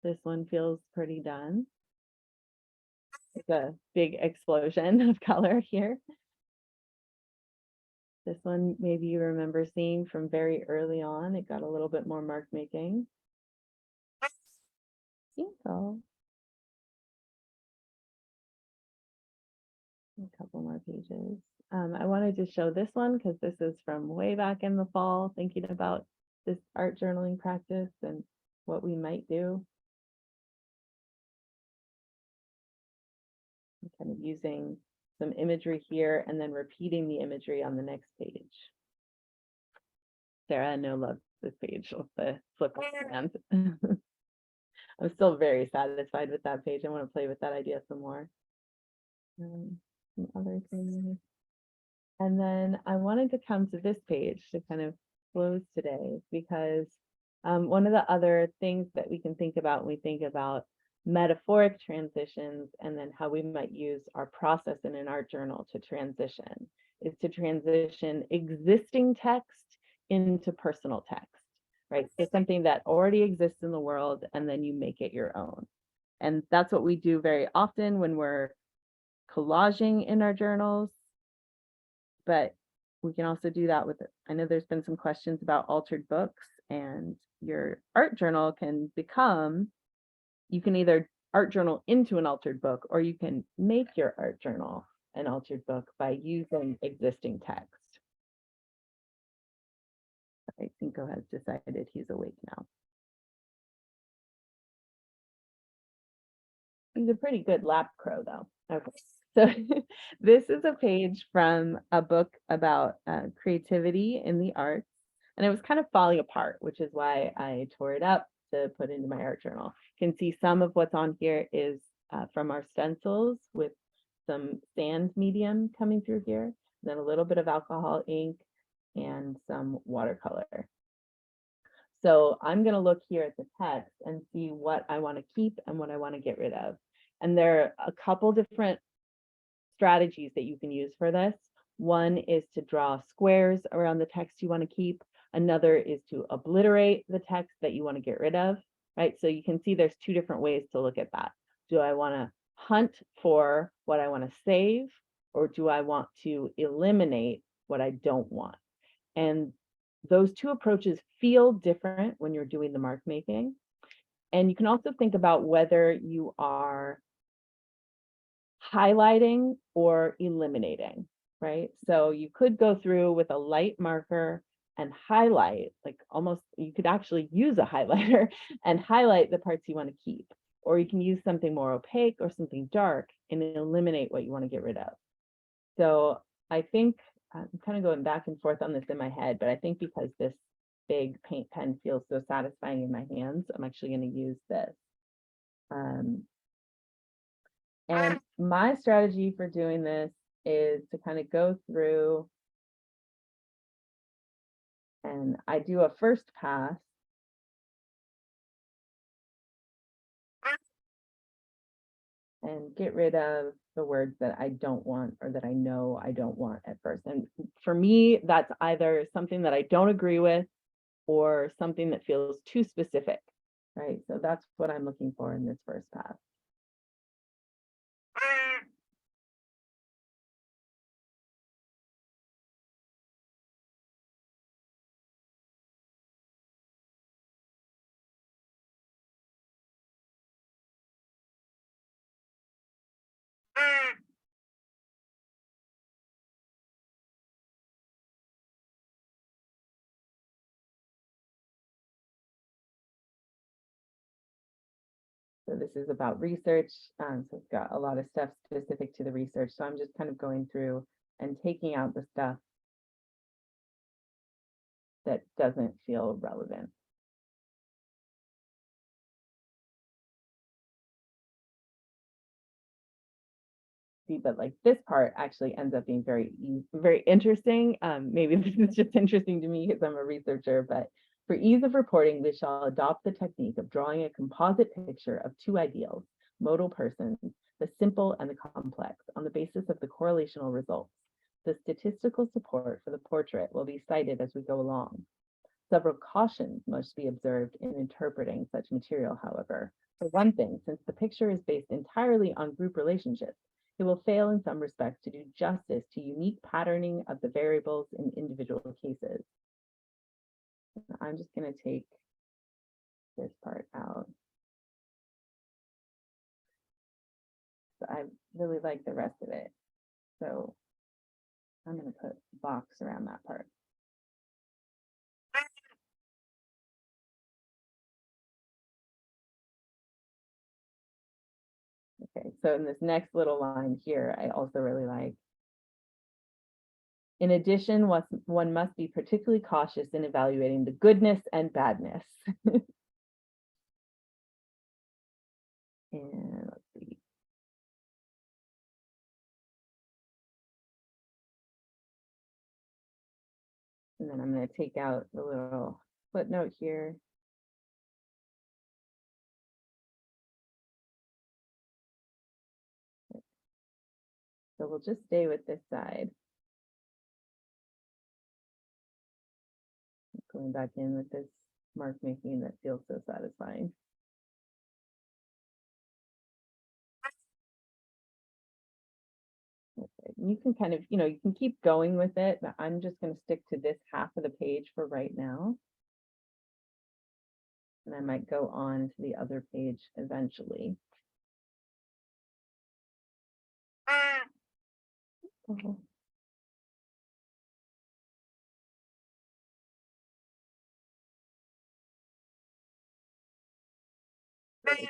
This one feels pretty done. It's a big explosion of color here. This one, maybe you remember seeing from very early on. It got a little bit more mark making. So a couple more pages. I wanted to show this one because this is from way back in the fall, thinking about this art journaling practice and what we might do. I'm kind of using some imagery here and then repeating the imagery on the next page. Sarah, no loves this page with the flip of the hands. I'm still very satisfied with that page. I want to play with that idea some more. Some other things. And then I wanted to come to this page to kind of close today because one of the other things that we can think about when we think about metaphoric transitions and then how we might use our process in an art journal to transition is to transition existing text into personal text, right? So something that already exists in the world and then you make it your own. And that's what we do very often when we're collaging in our journals. But we can also do that with, I know there's been some questions about altered books, and your art journal can become, you can either art journal into an altered book, or you can make your art journal an altered book by using existing text. I think Cinco has decided he's awake now. He's a pretty good lap crow though. Okay. So this is a page from a book about creativity in the arts, and it was kind of falling apart, which is why I tore it up to put into my art journal. You can see some of what's on here is from our stencils with some sand medium coming through here, then a little bit of alcohol ink and some watercolor. So I'm going to look here at the text and see what I want to keep and what I want to get rid of. And there are a couple different strategies that you can use for this. One is to draw squares around the text you want to keep. Another is to obliterate the text that you want to get rid of, right? So you can see there's two different ways to look at that. Do I want to hunt for what I want to save, or do I want to eliminate what I don't want? And those two approaches feel different when you're doing the mark making. And you can also think about whether you are highlighting or eliminating, right? So you could go through with a light marker and highlight, like almost, you could actually use a highlighter and highlight the parts you want to keep, or you can use something more opaque or something dark and eliminate what you want to get rid of. So I think I'm kind of going back and forth on this in my head, but I think because this big paint pen feels so satisfying in my hands, I'm actually going to use this. And my strategy for doing this is to kind of go through and I do a first pass. And get rid of the words that I don't want or that I know I don't want at first. And for me, that's either something that I don't agree with or something that feels too specific, right? So that's what I'm looking for in this first pass. So this is about research. So it's got a lot of stuff specific to the research. So I'm just kind of going through and taking out the stuff that doesn't feel relevant. But like this part actually ends up being very interesting. Maybe this is just interesting to me because I'm a researcher, but for ease of reporting, we shall adopt the technique of drawing a composite picture of two ideals, modal persons, the simple and the complex, on the basis of the correlational results. The statistical support for the portrait will be cited as we go along. Several cautions must be observed in interpreting such material, however. For one thing, since the picture is based entirely on group relationships, it will fail in some respects to do justice to unique patterning of the variables in individual cases. I'm just going to take this part out. So I really like the rest of it. So I'm going to put a box around that part. Okay, so in this next little line here, I also really like. In addition, one must be particularly cautious in evaluating the goodness and badness. And let's see. And then I'm going to take out the little footnote here. So we'll just stay with this side. Going back in with this mark making that feels so satisfying. Okay. You can kind of, you can keep going with it, but I'm just going to stick to this half of the page for right now. And I might go on to the other page eventually. Okay.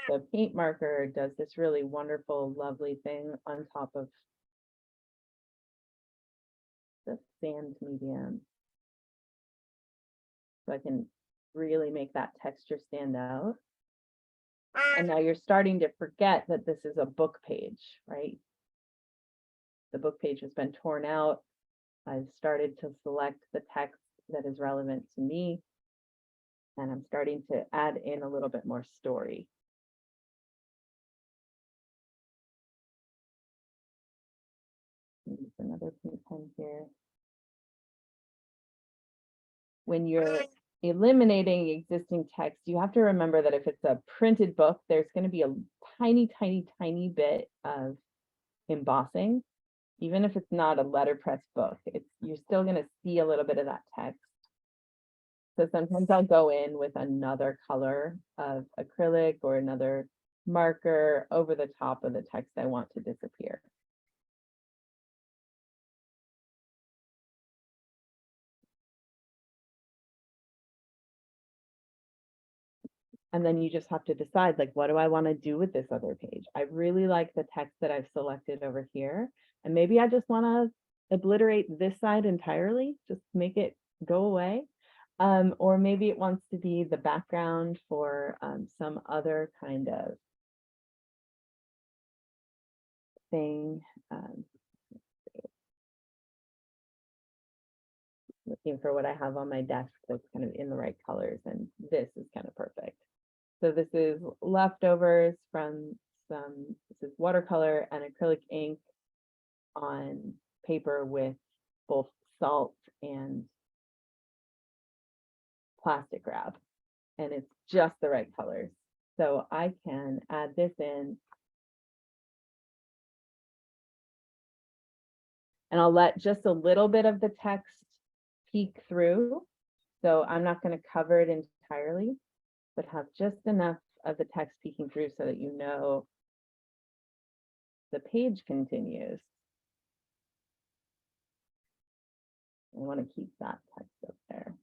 The paint marker does this really wonderful, lovely thing on top of the sand medium. So I can really make that texture stand out. And now you're starting to forget that this is a book page, right? The book page has been torn out. I've started to select the text that is relevant to me. And I'm starting to add in a little bit more story. Use another pink pen here. When you're eliminating existing text, you have to remember that if it's a printed book, there's going to be a tiny, tiny, tiny bit of embossing. Even if it's not a letterpress book, you're still going to see a little bit of that text. So sometimes I'll go in with another color of acrylic or another marker over the top of the text I want to disappear. And then you just have to decide, like, what do I want to do with this other page? I really like the text that I've selected over here. And maybe I just want to obliterate this side entirely, just make it go away. Or maybe it wants to be the background for some other kind of thing. Looking for what I have on my desk that's kind of in the right colors, and this is kind of perfect. So this is leftovers from this is watercolor and acrylic ink on paper with both salt and plastic wrap, and it's just the right colors. So I can add this in, and I'll let just a little bit of the text peek through. So I'm not going to cover it entirely, but have just enough of the text peeking through so that you know the page continues. I want to keep that text up there.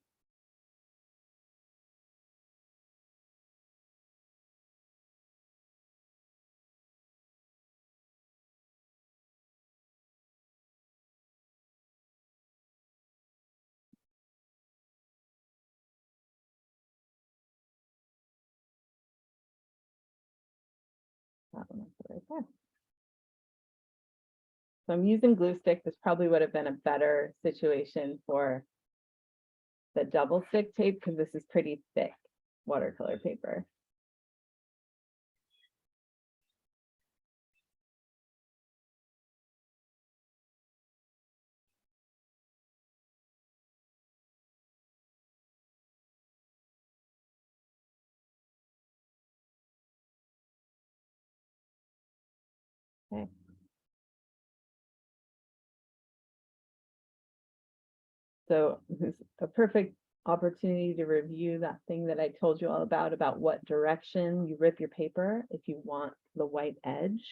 That one up right there. So I'm using glue stick. This probably would have been a better situation for the double stick tape because this is pretty thick watercolor paper. Okay. So this is a perfect opportunity to review that thing that I told you all about what direction you rip your paper. If you want the white edge,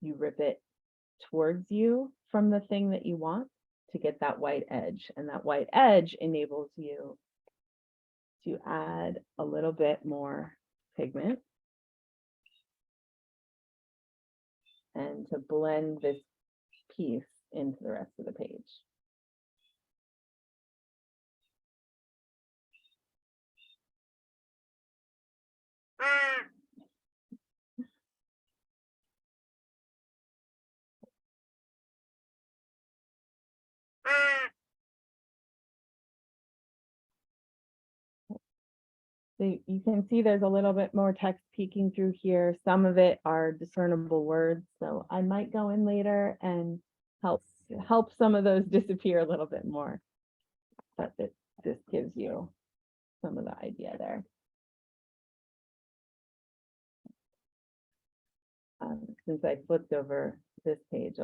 you rip it towards you from the thing that you want to get that white edge. And that white edge enables you to add a little bit more pigment and to blend this piece into the rest of the page. So you can see there's a little bit more text peeking through here. Some of it are discernible words. So I might go in later and help some of those disappear a little bit more. But this gives you some of the idea there. Since I flipped over this page,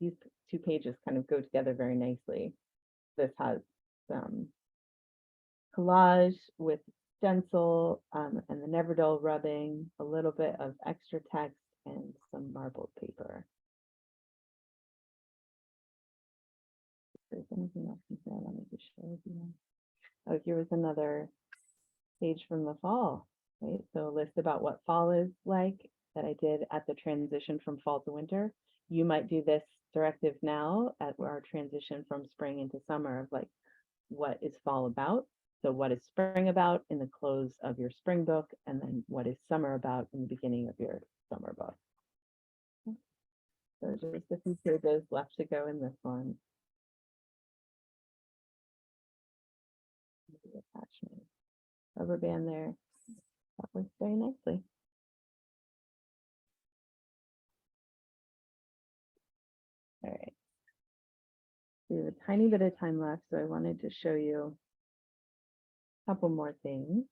these two pages kind of go together very nicely. This has some collage with stencil and the never dull rubbing, a little bit of extra text, and some marbled paper. If there's anything else in there, let me just show you. Oh, here was another page from the fall, right? So a list about what fall is like that I did at the transition from fall to winter. You might do this directive now at our transition from spring into summer of like, what is fall about? So what is spring about in the close of your spring book, and then what is summer about in the beginning of your summer book. So just a few pages left to go in this one. The attachment, rubber band there. That works very nicely. All right. We have a tiny bit of time left, so I wanted to show you a couple more things.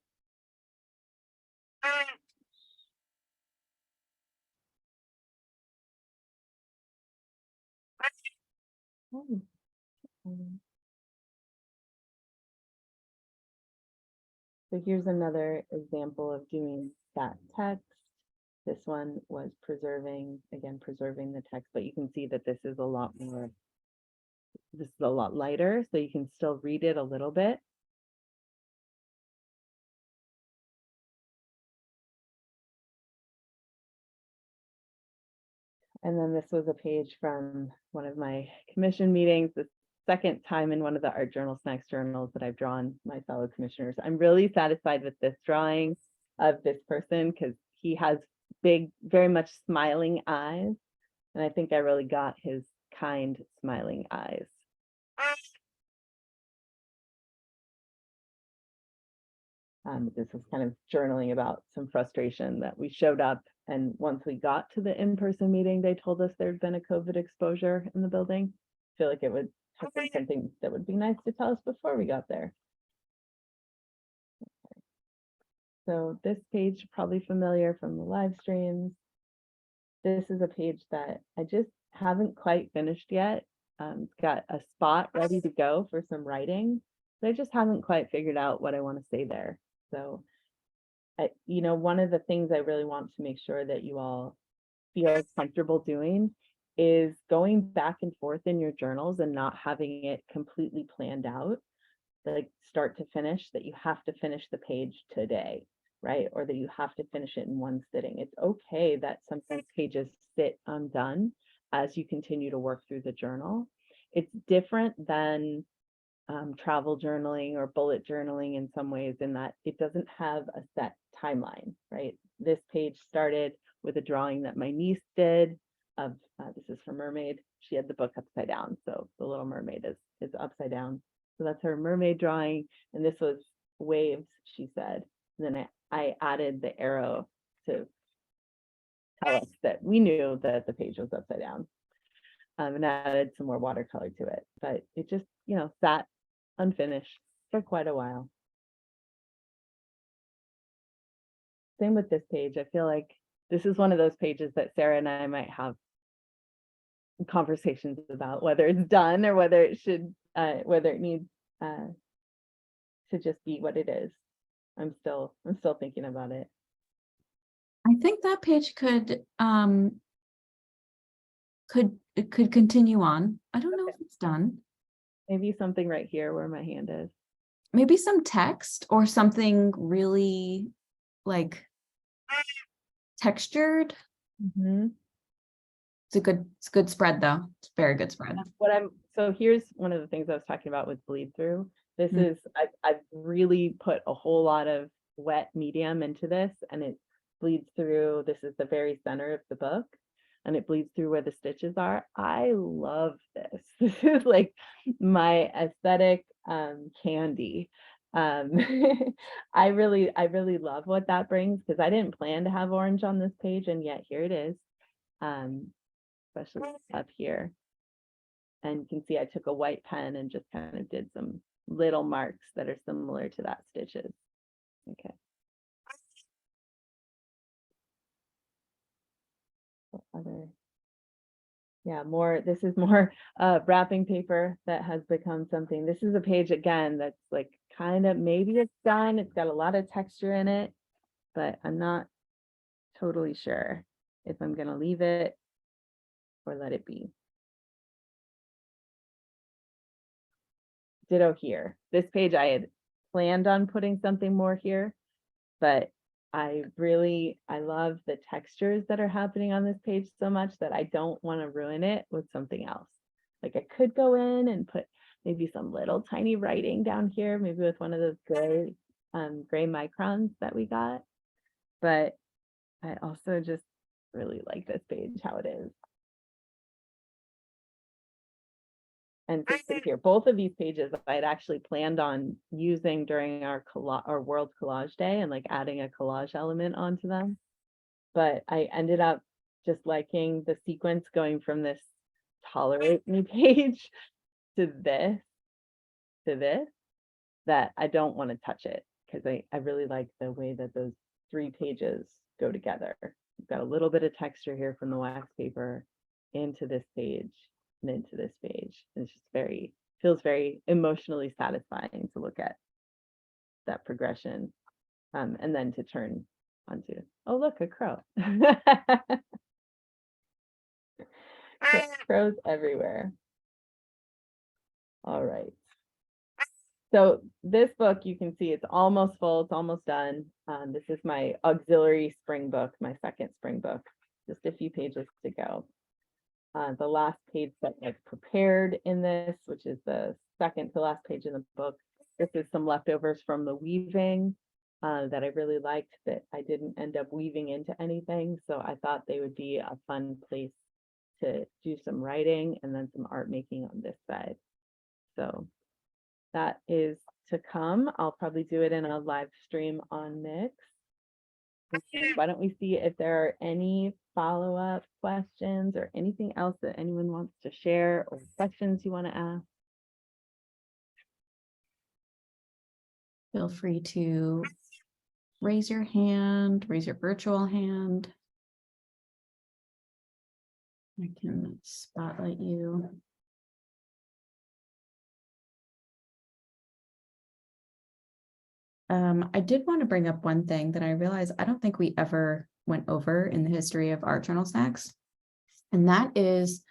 So here's another example of doing that text. This one was preserving the text, but you can see that this is a lot lighter, so you can still read it a little bit. And then this was a page from one of my commission meetings, the second time in one of the ArtJournalSnacks journals that I've drawn my fellow commissioners. I'm really satisfied with this drawing of this person because he has big, very much smiling eyes. And I think I really got his kind, smiling eyes. This was kind of journaling about some frustration that we showed up, and once we got to the in-person meeting, they told us there'd been a COVID exposure in the building. I feel like it would have been something that would be nice to tell us before we got there. Okay. So this page, probably familiar from the live streams. This is a page that I just haven't quite finished yet. It's got a spot ready to go for some writing, but I just haven't quite figured out what I want to say there. So, one of the things I really want to make sure that you all feel comfortable doing is going back and forth in your journals and not having it completely planned out, like start to finish, that you have to finish the page today, right? Or that you have to finish it in one sitting. It's okay that sometimes pages sit undone as you continue to work through the journal. It's different than travel journaling or bullet journaling in some ways, in that it doesn't have a set timeline, right? This page started with a drawing that my niece did of, this is her mermaid. She had the book upside down. So the Little Mermaid is upside down. So that's her mermaid drawing. And this was waves, she said. And then I added the arrow to tell us that we knew that the page was upside down. And added some more watercolor to it. But it just, sat unfinished for quite a while. Same with this page. I feel like this is one of those pages that Sarah and I might have conversations about whether it's done or whether it should, whether it needs to just be what it is. I'm still thinking about it. I think that page could continue on. I don't know if it's done. Maybe something right here where my hand is. Maybe some text or something really like textured. Mm-hmm. It's a good spread though. It's a very good spread. So here's one of the things I was talking about with bleed through. This Mm. is, I've really put a whole lot of wet medium into this, and it bleeds through. This is the very center of the book, and it bleeds through where the stitches are. I love this. This is like my aesthetic candy. I really love what that brings, because I didn't plan to have orange on this page, and yet here it is. Especially up here. And you can see I took a white pen and just kind of did some little marks that are similar to that stitches. Okay. What other? Yeah, more, this is more wrapping paper that has become something. This is a page again that's like kind of, maybe it's done. It's got a lot of texture in it, but I'm not totally sure if I'm going to leave it or let it be. Ditto here. This page I had planned on putting something more here, but I love the textures that are happening on this page so much that I don't want to ruin it with something else. Like I could go in and put maybe some little tiny writing down here, maybe with one of those gray microns that we got. But I also just really like this page, how it is. And here, both of these pages I had actually planned on using during our World Collage Day and like adding a collage element onto them. But I ended up just liking the sequence going from this tolerate me page to this, that I don't want to touch it, because I really like the way that those 3 pages go together. You've got a little bit of texture here from the wax paper into this page. And into this page. It's just feels very emotionally satisfying to look at that progression, and then to turn onto, oh look, a crow. Crows everywhere. All right. So this book, you can see it's almost full, it's almost done. This is my auxiliary spring book, my second spring book, just a few pages to go. The last page that I've prepared in this, which is the second to last page in the book, this is some leftovers from the weaving that I really liked that I didn't end up weaving into anything. So I thought they would be a fun place to do some writing and then some art making on this side. So that is to come. I'll probably do it in a live stream on Mix. Why don't we see if there are any follow-up questions or anything else that anyone wants to share or questions you want to ask? Feel free to raise your hand, raise your virtual hand. I can spotlight you. I did want to bring up one thing that I realized I don't think we ever went over in the history of Art Journal Snacks, and that is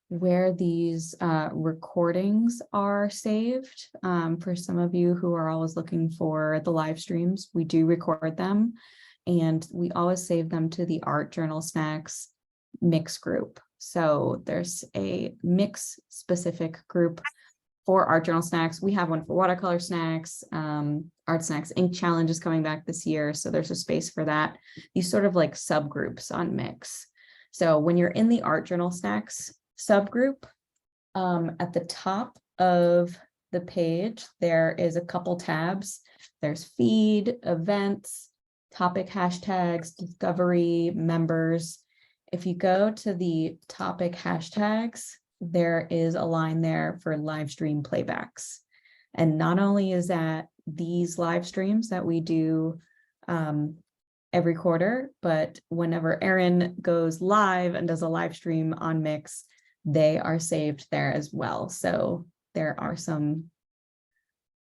where these recordings are saved. For some of you who are always looking for the live streams, we do record them, and we always save them to the Art Journal Snacks Mix group. So there's a Mix specific group for Art Journal Snacks. We have one for watercolor snacks. ArtSnacks Ink Challenge is coming back this year, so there's a space for that. These sort of like subgroups on Mix. So when you're in the Art Journal Snacks subgroup, at the top of the page, there is a couple tabs. There's feed, events, topic hashtags, discovery, members. If you go to the topic hashtags, there is a line there for live stream playbacks. And not only is that these live streams that we do every quarter, but whenever Erin goes live and does a live stream on Mix, they are saved there as well. So there are some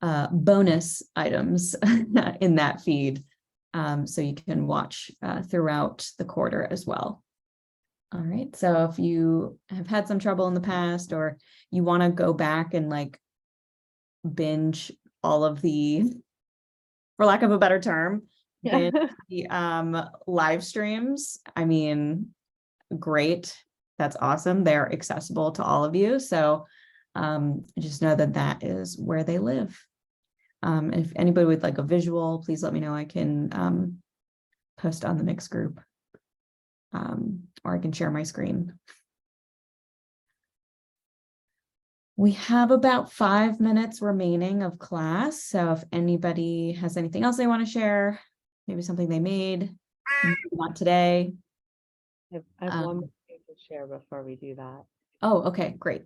bonus items in that feed, so you can watch throughout the quarter as well. All right, so if you have had some trouble in the past, or you want to go back and like binge all of the, for lack of a better term, binge the live streams, I mean, great, that's awesome. They're accessible to all of you, so just know that that is where they live. If anybody would like a visual, please let me know. I can post on the Mix group, or I can share my screen. We have about 5 minutes remaining of class, so if anybody has anything else they want to share, maybe something they made, not today. I have one more thing to share before we do that. Oh, okay, great.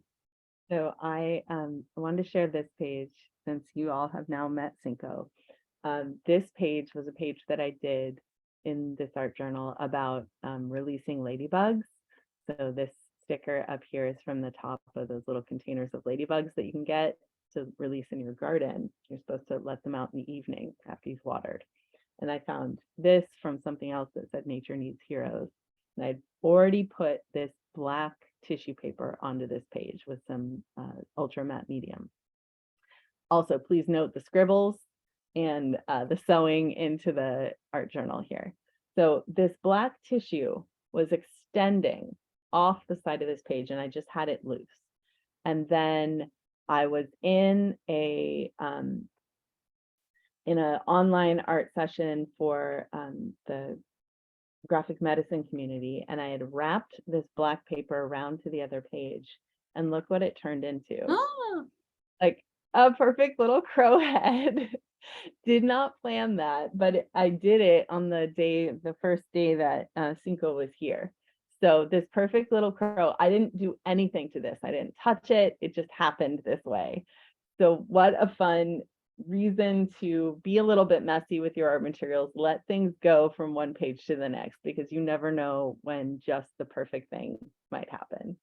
So I wanted to share this page since you all have now met Cinco. This page was a page that I did in this art journal about releasing ladybugs. So this sticker up here is from the top of those little containers of ladybugs that you can get to release in your garden. You're supposed to let them out in the evening after you've watered. And I found this from something else that said nature needs heroes. And I'd already put this black tissue paper onto this page with some ultra matte medium. Also, please note the scribbles and the sewing into the art journal here. So this black tissue was extending off the side of this page, and I just had it loose. And then I was in an online art session for the graphic medicine community, and I had wrapped this black paper around to the other page, and look what it turned into. Oh. Like a perfect little crow head. Did not plan that, but I did it on the first day that Cinco was here. So this perfect little crow, I didn't do anything to this. I didn't touch it. It just happened this way. So what a fun reason to be a little bit messy with your art materials. Let things go from one page to the next, because you never know when just the perfect thing might happen.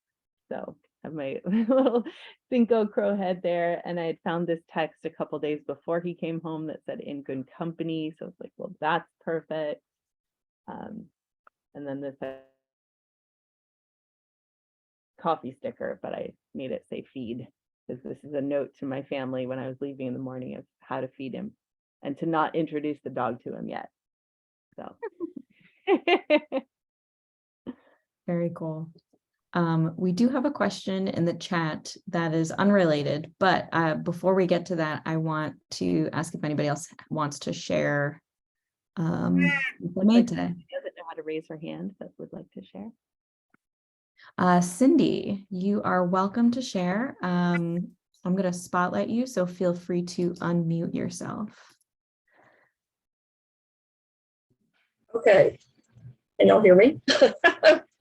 So I have my little Cinco crow head there, and I had found this text a couple days before he came home that said "in good company." So it's like, well, that's perfect. And then this coffee sticker, but I made it say "feed," because this is a note to my family when I was leaving in the morning of how to feed him and to not introduce the dog to him yet. So Very cool. We do have a question in the chat that is unrelated, but before we get to that, I want to ask if anybody else wants to share what they made today. Doesn't know how to raise her hand, but would like to share. Cindy, you are welcome to share. I'm going to spotlight you, so feel free to unmute yourself. Okay, can y'all hear me?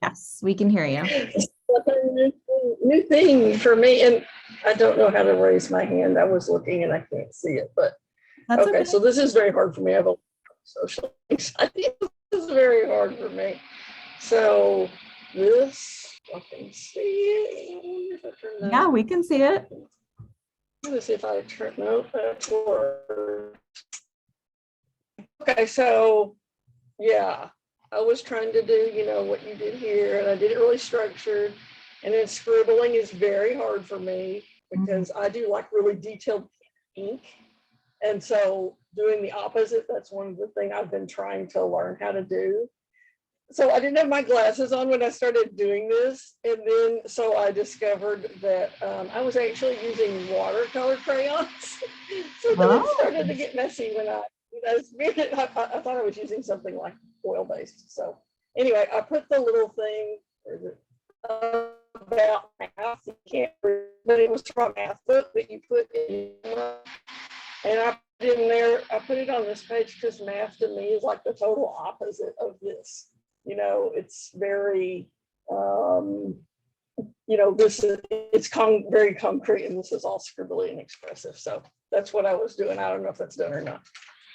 Yes, we can hear you. It's a new thing for me, and I don't know how to raise my hand. I was looking and I can't see it, but That's okay. So this is very hard for me. I have a social anxiety. This is very hard for me. So this, I can see it. Yeah, we can see it. Let me see if I turn. No, that's works. Okay, so yeah. I was trying to do, you know, what you did here, and I did it really structured. And then scribbling is very hard for me because I do like really detailed ink. And so doing the opposite, that's one of the things I've been trying to learn how to do. So I didn't have my glasses on when I started doing this. And then, so I discovered that I was actually using watercolor crayons. So then it started to get messy when I thought I was using something like oil-based. So anyway, I put the little thing about math. You can't read, but it was from a math book that you put in, and I put it in there. I put it on this page because math to me is like the total opposite of this. You know, it's very, you know, it's very concrete, and this is all scribbly and expressive. So that's what I was doing. I don't know if that's done or not.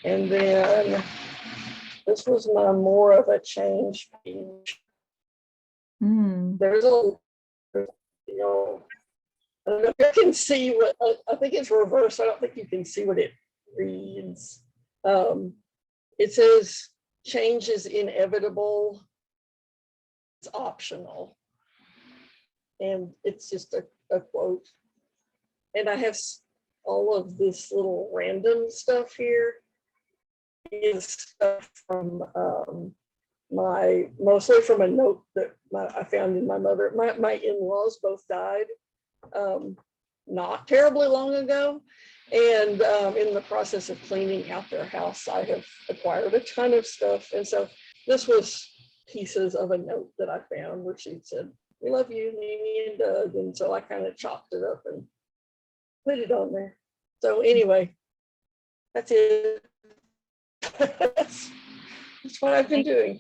And then This was my more of a change page. Hmm. There's a, you know, I don't know if you can see what, I think it's reversed. I don't think you can see what it reads. It says change is inevitable. It's optional. And it's just a quote. And I have all of this little random stuff here. Is stuff from mostly from a note that I found in my mother. My in-laws both died not terribly long ago. And in the process of cleaning out their house, I have acquired a ton of stuff. And so this was pieces of a note that I found where she said, "We love you, Mimi and Doug." And so I kind of chopped it up and put it on there. So anyway, that's it. That's what I've been doing.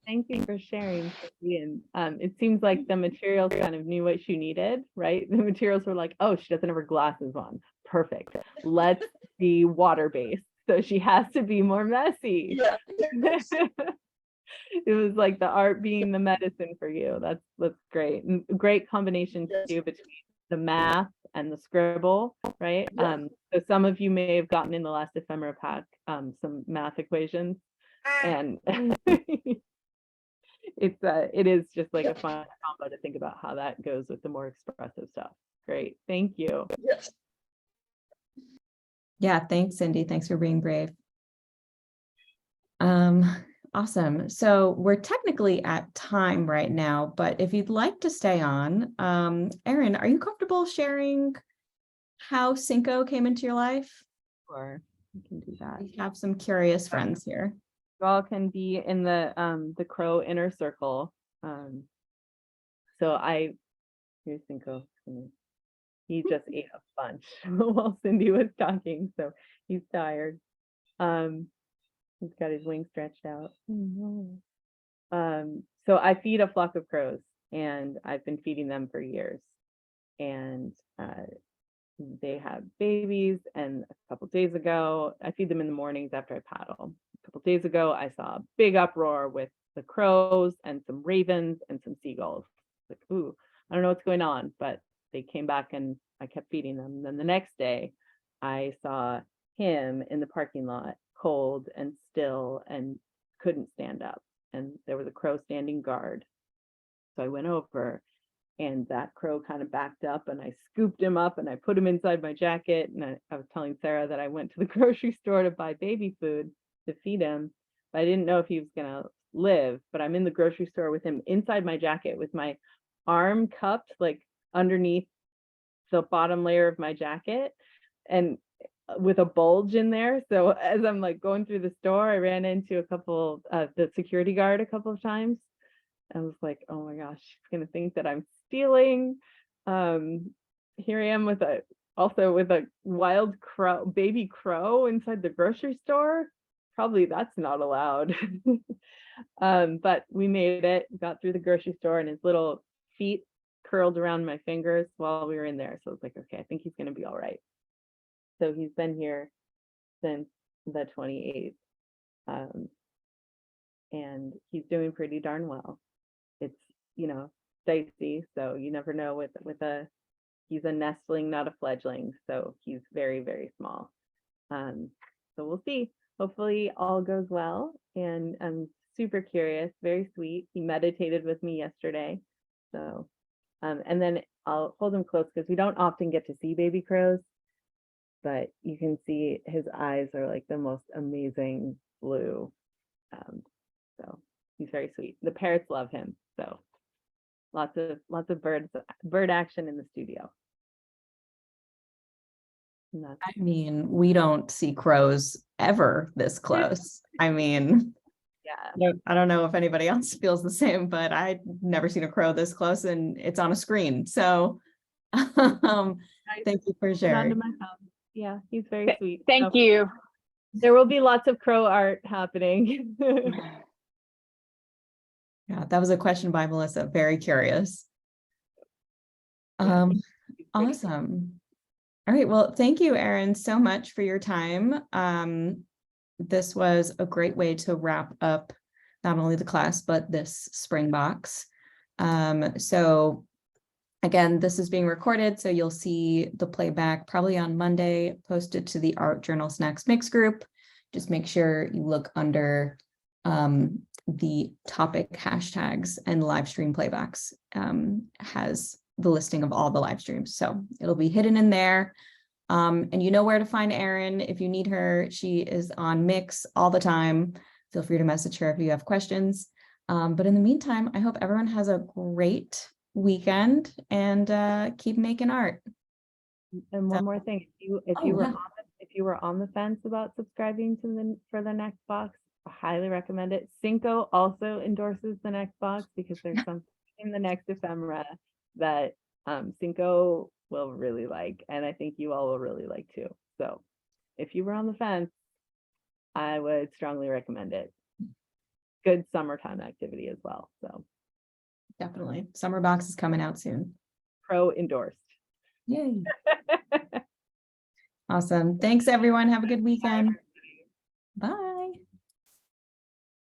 Thank you for sharing, Sophie. And it seems like the materials kind of knew what she needed, right? The materials were like, oh, she doesn't have her glasses on. Perfect. Let's be water-based. So she has to be more messy. Yeah. It was like the art being the medicine for you. That's great. And great combination Yes. too between the math and the scribble, right? Yeah. So some of you may have gotten in the last ephemera pack some math equations, and it is just like a fun combo to think about how that goes with the more expressive stuff. Great, thank you. Yes. Yeah, thanks, Cindy. Thanks for being brave. Awesome. So we're technically at time right now, but if you'd like to stay on, Erin, are you comfortable sharing how Cinco came into your life? Sure, we can do that. We have some curious friends here. You all can be in the crow inner circle. So here's Cinco. He just ate a bunch while Cindy was talking, so he's tired. He's got his wings stretched out. So I feed a flock of crows, and I've been feeding them for years. And they have babies, and a couple days ago, I feed them in the mornings after I paddle. A couple days ago, I saw a big uproar with the crows and some ravens and some seagulls. Like, ooh, I don't know what's going on, but they came back and I kept feeding them. And then the next day, I saw him in the parking lot, cold and still, and couldn't stand up. And there was a crow standing guard. So I went over, and that crow kind of backed up, and I scooped him up and I put him inside my jacket. And I was telling Sarah that I went to the grocery store to buy baby food to feed him, but I didn't know if he was gonna live. But I'm in the grocery store with him inside my jacket with my arm cupped like underneath the bottom layer of my jacket and with a bulge in there. So as I'm like going through the store, I ran into a couple the security guard a couple of times. I was like, oh my gosh, she's gonna think that I'm stealing. Here I am with a wild crow, baby crow inside the grocery store. Probably that's not allowed. But we made it, got through the grocery store, and his little feet curled around my fingers while we were in there. So I was like, okay, I think he's gonna be all right. So he's been here since the 28th. And he's doing pretty darn well. It's, dicey, so you never know he's a nestling, not a fledgling, so he's very, very small. So we'll see. Hopefully all goes well, and I'm super curious, very sweet. He meditated with me yesterday. So, and then I'll hold him close because we don't often get to see baby crows, but you can see his eyes are like the most amazing blue. So he's very sweet. The parrots love him, so lots of bird action in the studio. I mean, we don't see crows ever this close. I mean, yeah, I don't know if anybody else feels the same, but I've never seen a crow this close, and it's on a screen. So thank you for sharing. Yeah, he's very sweet. Thank you. There will be lots of crow art happening. Yeah, that was a question by Melissa. Very curious. Awesome. All right. Well, thank you, Erin, so much for your time. this was a great way to wrap up not only the class, but this spring box. So again, this is being recorded, so you'll see the playback probably on Monday, posted to the ArtJournalSnacks Mix group. Just make sure you look under the topic hashtags, and live stream playbacks has the listing of all the live streams. So it'll be hidden in there. And you know where to find Erin if you need her. She is on Mix all the time. Feel free to message her if you have questions. But in the meantime, I hope everyone has a great weekend and keep making art. And one more thing, if Oh, you were yeah. if you were on the fence about subscribing to for the next box, I highly recommend it. Cinco also endorses the next box because there's something in the next ephemera that Cinco will really like, and I think you all will really like too. So if you were on the fence, I would strongly recommend it. Good summertime activity as well. So Definitely. Summer box is coming out soon. pro endorsed. Yay. Awesome. Thanks, everyone. Have a good weekend. Bye.